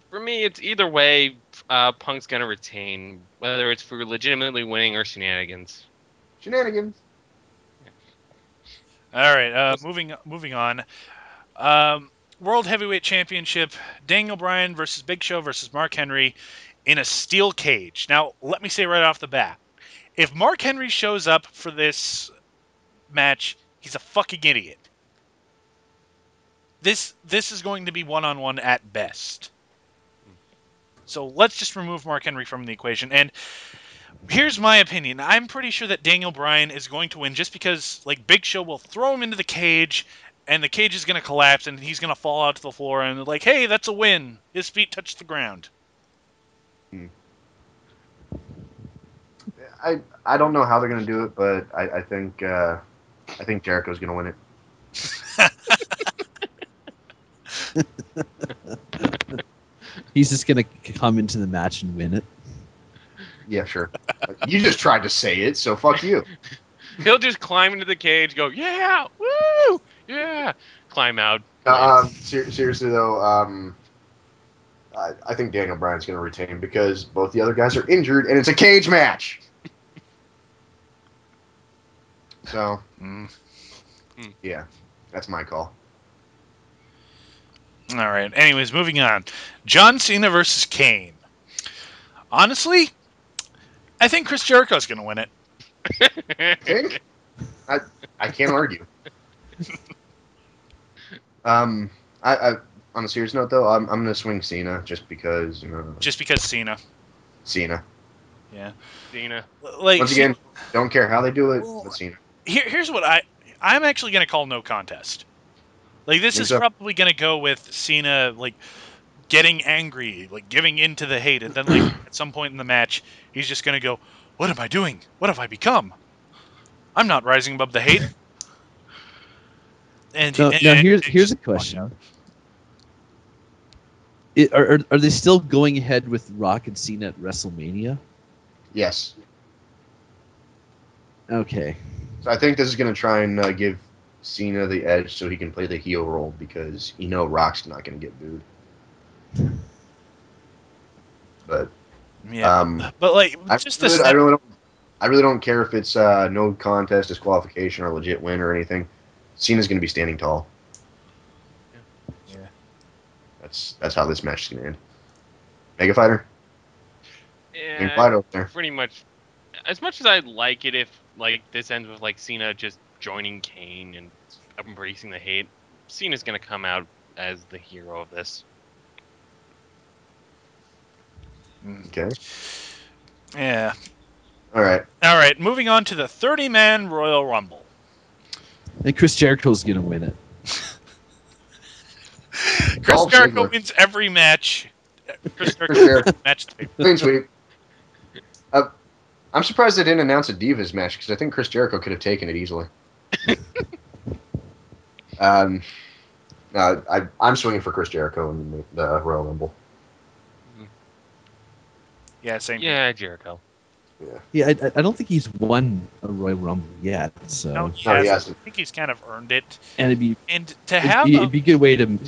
For me, it's either way. Punk's gonna retain, whether it's for legitimately winning or shenanigans. Shenanigans. All right. Moving on. World Heavyweight Championship: Daniel Bryan versus Big Show versus Mark Henry in a steel cage. Now, let me say right off the bat, if Mark Henry shows up for this match, he's a fucking idiot. This is going to be one-on-one at best. So let's just remove Mark Henry from the equation. And here's my opinion. I'm pretty sure that Daniel Bryan is going to win just because, like, Big Show will throw him into the cage, and the cage is going to collapse, and he's going to fall out to the floor, and like, hey, that's a win. His feet touch the ground. I don't know how they're gonna do it, but I think Jericho's gonna win it. He's just gonna come into the match and win it. Yeah, sure. You just tried to say it, so fuck you. He'll just climb into the cage, go, yeah, woo, yeah, climb out. Seriously though, I think Daniel Bryan's gonna retain because both the other guys are injured, and it's a cage match. So, yeah, that's my call. All right. Anyways, moving on. John Cena versus Kane. Honestly, I think Chris Jericho's going to win it. Think? I can't argue. On a serious note, though, I'm going to swing Cena just because, you know. Just because Cena. Cena. Yeah. Cena. Like, once again, don't care how they do it, but Cena. Here's what I'm actually going to call no contest. Like, this is probably going to go with Cena, like, getting angry, like, giving in to the hate, and then, like, at some point in the match, he's just going to go, what am I doing? What have I become? I'm not rising above the hate. And here's a question. Are they still going ahead with Rock and Cena at WrestleMania? Yes. Okay. So I think this is going to try and give Cena the Edge so he can play the heel role because Rock's not going to get booed. But Yeah, but like just this. I really don't care if it's no contest, disqualification, or legit win or anything. Cena's going to be standing tall. Yeah. That's how this match is going to end. Mega Fighter. Yeah, Fight over there. pretty much. As much as I'd like it if like this ends with like Cena just joining Kane and embracing the hate, Cena's gonna come out as the hero of this. Okay. Yeah. All right. Moving on to the 30-man Royal Rumble. And Chris Jericho's gonna win it. Chris Dolph Jericho Ziggler. wins every match. Chris Jericho. Jericho match the paper. Clean sweep. I'm surprised they didn't announce a Divas match because I think Chris Jericho could have taken it easily. No, I'm swinging for Chris Jericho in the Royal Rumble. Yeah, same. Yeah, Jericho. Yeah, I don't think he's won a Royal Rumble yet. So No, he No, he hasn't. hasn't. I think he's kind of earned it. and it'd be To have it'd be a good way to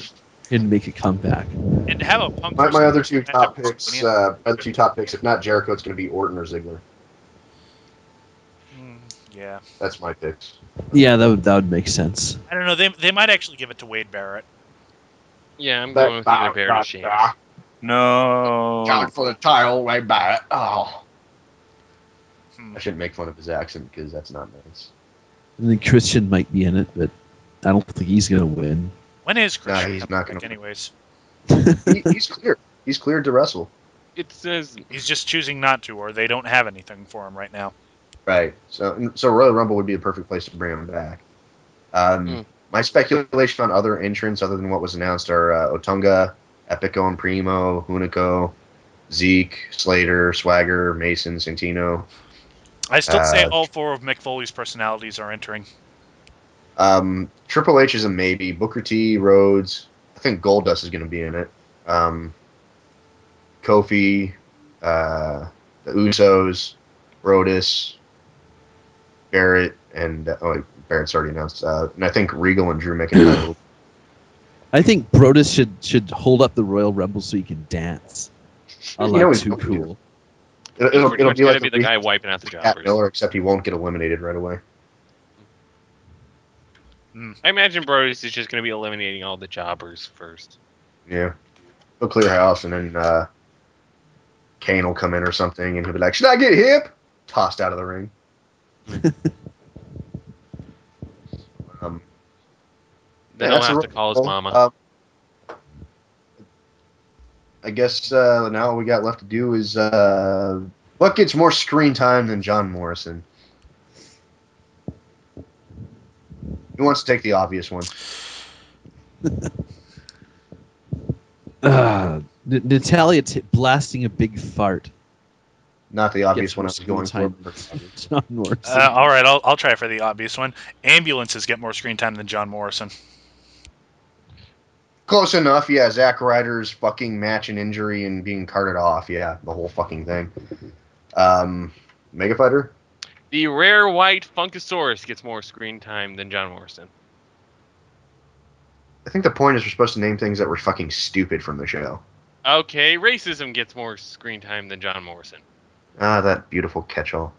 make a comeback. a Punk. My versus other two matchup top with picks. WrestleMania. If not Jericho, it's going to be Orton or Ziggler. Yeah, That's my picks. Yeah, that would make sense. I don't know. They might actually give it to Wade Barrett. Yeah, I'm going with either Barrett or Sheamus. No. Count for the title, way back. Oh, Hmm. I shouldn't make fun of his accent because that's not nice. I think Christian might be in it, but I don't think he's gonna win. When is Chris? He's not gonna- Anyways, He's clear. He's cleared to wrestle. It says he's just choosing not to, or they don't have anything for him right now. Right. So Royal Rumble would be the perfect place to bring him back. My speculation on other entrants other than what was announced are Otunga, Epico and Primo, Hunico, Zeke, Slater, Swagger, Mason, Santino. I still say all four of Mick Foley's personalities are entering. Triple H is a maybe. Booker T, Rhodes. I think Goldust is going to be in it. Kofi, the Usos, Brodus, Barrett, and Barrett's already announced. And I think Regal and Drew McIntyre. I think Brodus should hold up the Royal Rumble so he can dance. I You know like he's Too going to. Cool. It'll pretty be much like gonna be the guy wiping out the Pat jobbers. Miller, except he won't get eliminated right away. I imagine Brodus is just going to be eliminating all the jobbers first. Yeah. He'll clear house, and then Kane will come in or something, and he'll be like, "Should I get hip?" Tossed out of the ring. Then Yeah, he'll that's have a to call his Rumble. mama. I guess now all we got left to do is what gets more screen time than John Morrison? Who wants to take the obvious one? Natalia blasting a big fart. Not the obvious Gets one I more was going screen for. time. John Morrison. All right, I'll try for the obvious one. Ambulances get more screen time than John Morrison. Close enough, yeah. Zack Ryder's fucking match and injury and being carted off, yeah, the whole fucking thing. Mega Fighter? The rare white Funkasaurus gets more screen time than John Morrison. I think the point is we're supposed to name things that were fucking stupid from the show. Okay, racism gets more screen time than John Morrison. Ah, that beautiful catch-all.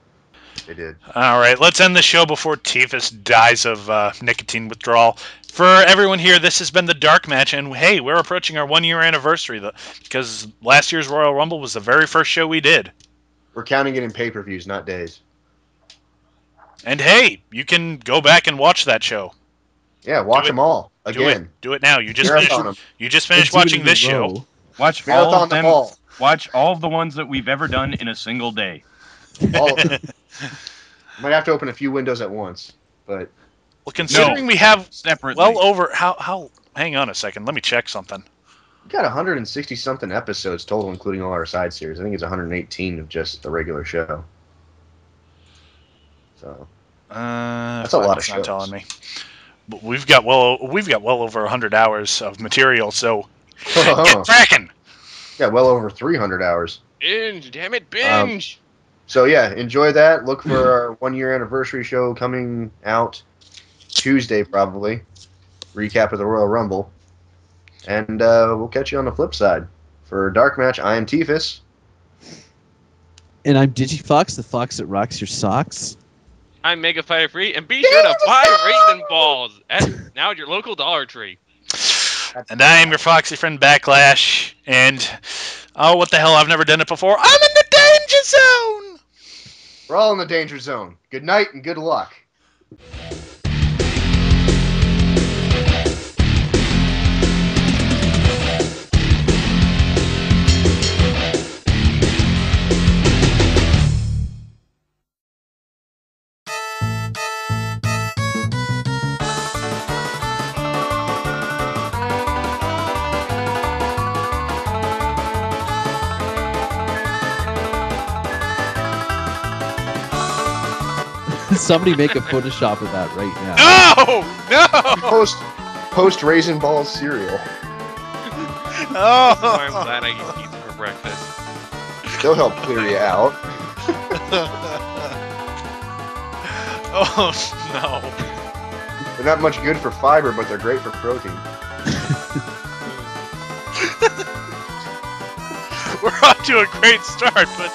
They did. All right, let's end the show before Tifus dies of nicotine withdrawal. For everyone here, this has been the Dark Match, and hey, we're approaching our 1-year anniversary because last year's Royal Rumble was the very first show we did. We're counting it in pay-per-views, not days. And hey, you can go back and watch that show. Yeah, watch Do it. them all again. Do it now. You just Marathon 'em. finished watching this show. Watch all Marathon of them them. all. Watch all of the ones that we've ever done in a single day. All of them. Might have to open a few windows at once, but Well, considering we have Separately. well over how hang on a second, let me check something. we got 160 something episodes total, including all our side series. I think it's 118 of just the regular show. So That's a lot of It's not shows. telling me. But we've got well over 100 hours of material, so get cracking. yeah, well over 300 hours. Binge, damn it, binge! So yeah, enjoy that. Look for our 1-year anniversary show coming out Tuesday, probably. Recap of the Royal Rumble. And we'll catch you on the flip side. For DarkMatch, I am Tifus. And I'm DigiFox, the fox that rocks your socks. I'm Mega Fighter Free, and be sure to buy Raisin Balls now at your local Dollar Tree. And I am your foxy friend Backlash. And, oh, what the hell, I've never done it before. I'm in the danger zone! We're all in the danger zone. Good night and good luck. Somebody make a Photoshop of that right now. No! Post Raisin Balls cereal. Oh, Oh! I'm glad I eat these for breakfast. They'll help clear you out. Oh, no. They're not much good for fiber, but they're great for protein. We're off to a great start, but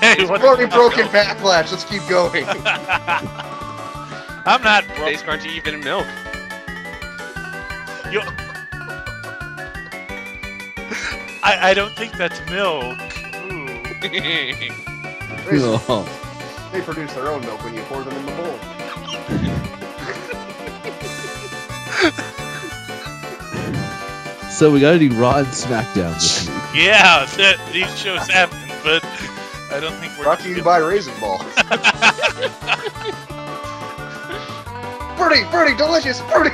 hey, We've what already broken Backlash. Let's keep going. I'm not broke. Tastes crunchy even in milk. You... I don't think that's milk. Ooh. Raisins, Oh. they produce their own milk when you pour them in the bowl. So we gotta do Raw and SmackDown this week. Yeah, these shows happen, but I don't think we're Brought to you by Raisin Balls. Birdie, delicious, birdie!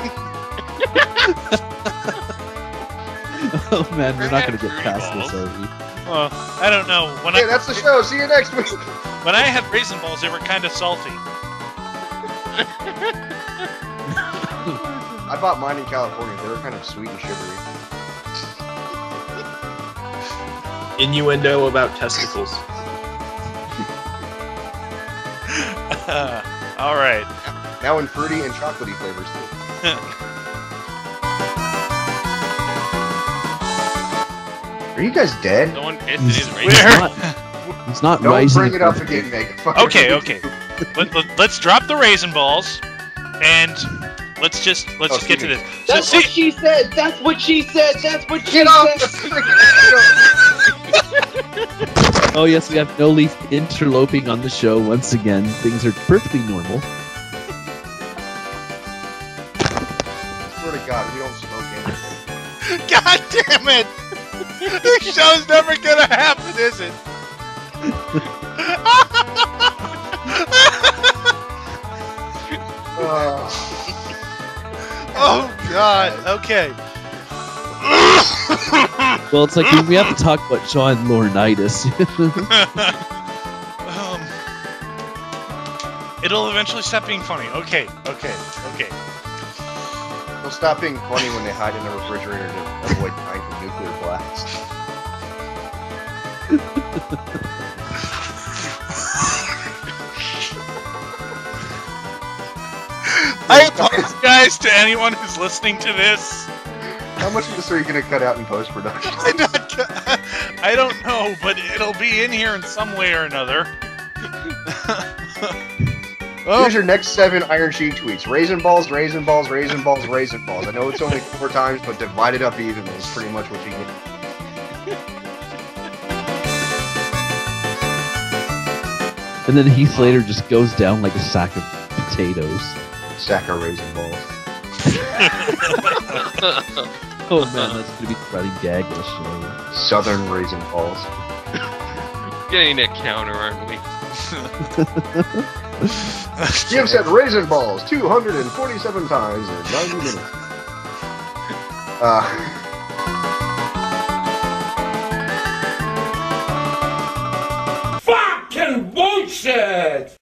Oh man, we're not gonna get Fruity past balls. this, are we? Well, I don't know. When Hey, that's the show. See you next week. when I had raisin balls, they were kind of salty. I bought mine in California. They were kind of sweet and sugary. Innuendo about testicles. All right. Now in fruity and chocolatey flavors too. Are you guys dead? Someone pissed in his We're- Raisin. It's not Don't rising. bring it up again, Megan. Fucking Okay. Let's drop the raisin balls, and let's just get to this. So, That's what she said. That's what she said. That's what she Get off the said. freaking Oh yes, we have No Leaf interloping on the show once again. Things are perfectly normal. Swear to God, we don't smoke anything. God damn it! This show's never gonna happen, is it? Oh God. Okay. Well, it's like we have to talk about John Laurinaitis. It'll eventually stop being funny. Okay. They'll stop being funny when they hide in the refrigerator to avoid dying from nuclear blast. I apologize to anyone who's listening to this. How much of this are you going to cut out in post-production? I don't know, but it'll be in here in some way or another. Oh, Here's your next 7 Iron Sheet tweets. Raisin balls, raisin balls, raisin balls, raisin balls. I know it's only 4 times, but divide it up evenly is pretty much what you get. And then Heath Slater just goes down like a sack of potatoes. Sack of raisin balls. Oh man, that's gonna be the running gag of the show. Southern raisin balls. Getting a counter, aren't we? Jim said raisin balls 247 times in 90 minutes. Fucking bullshit!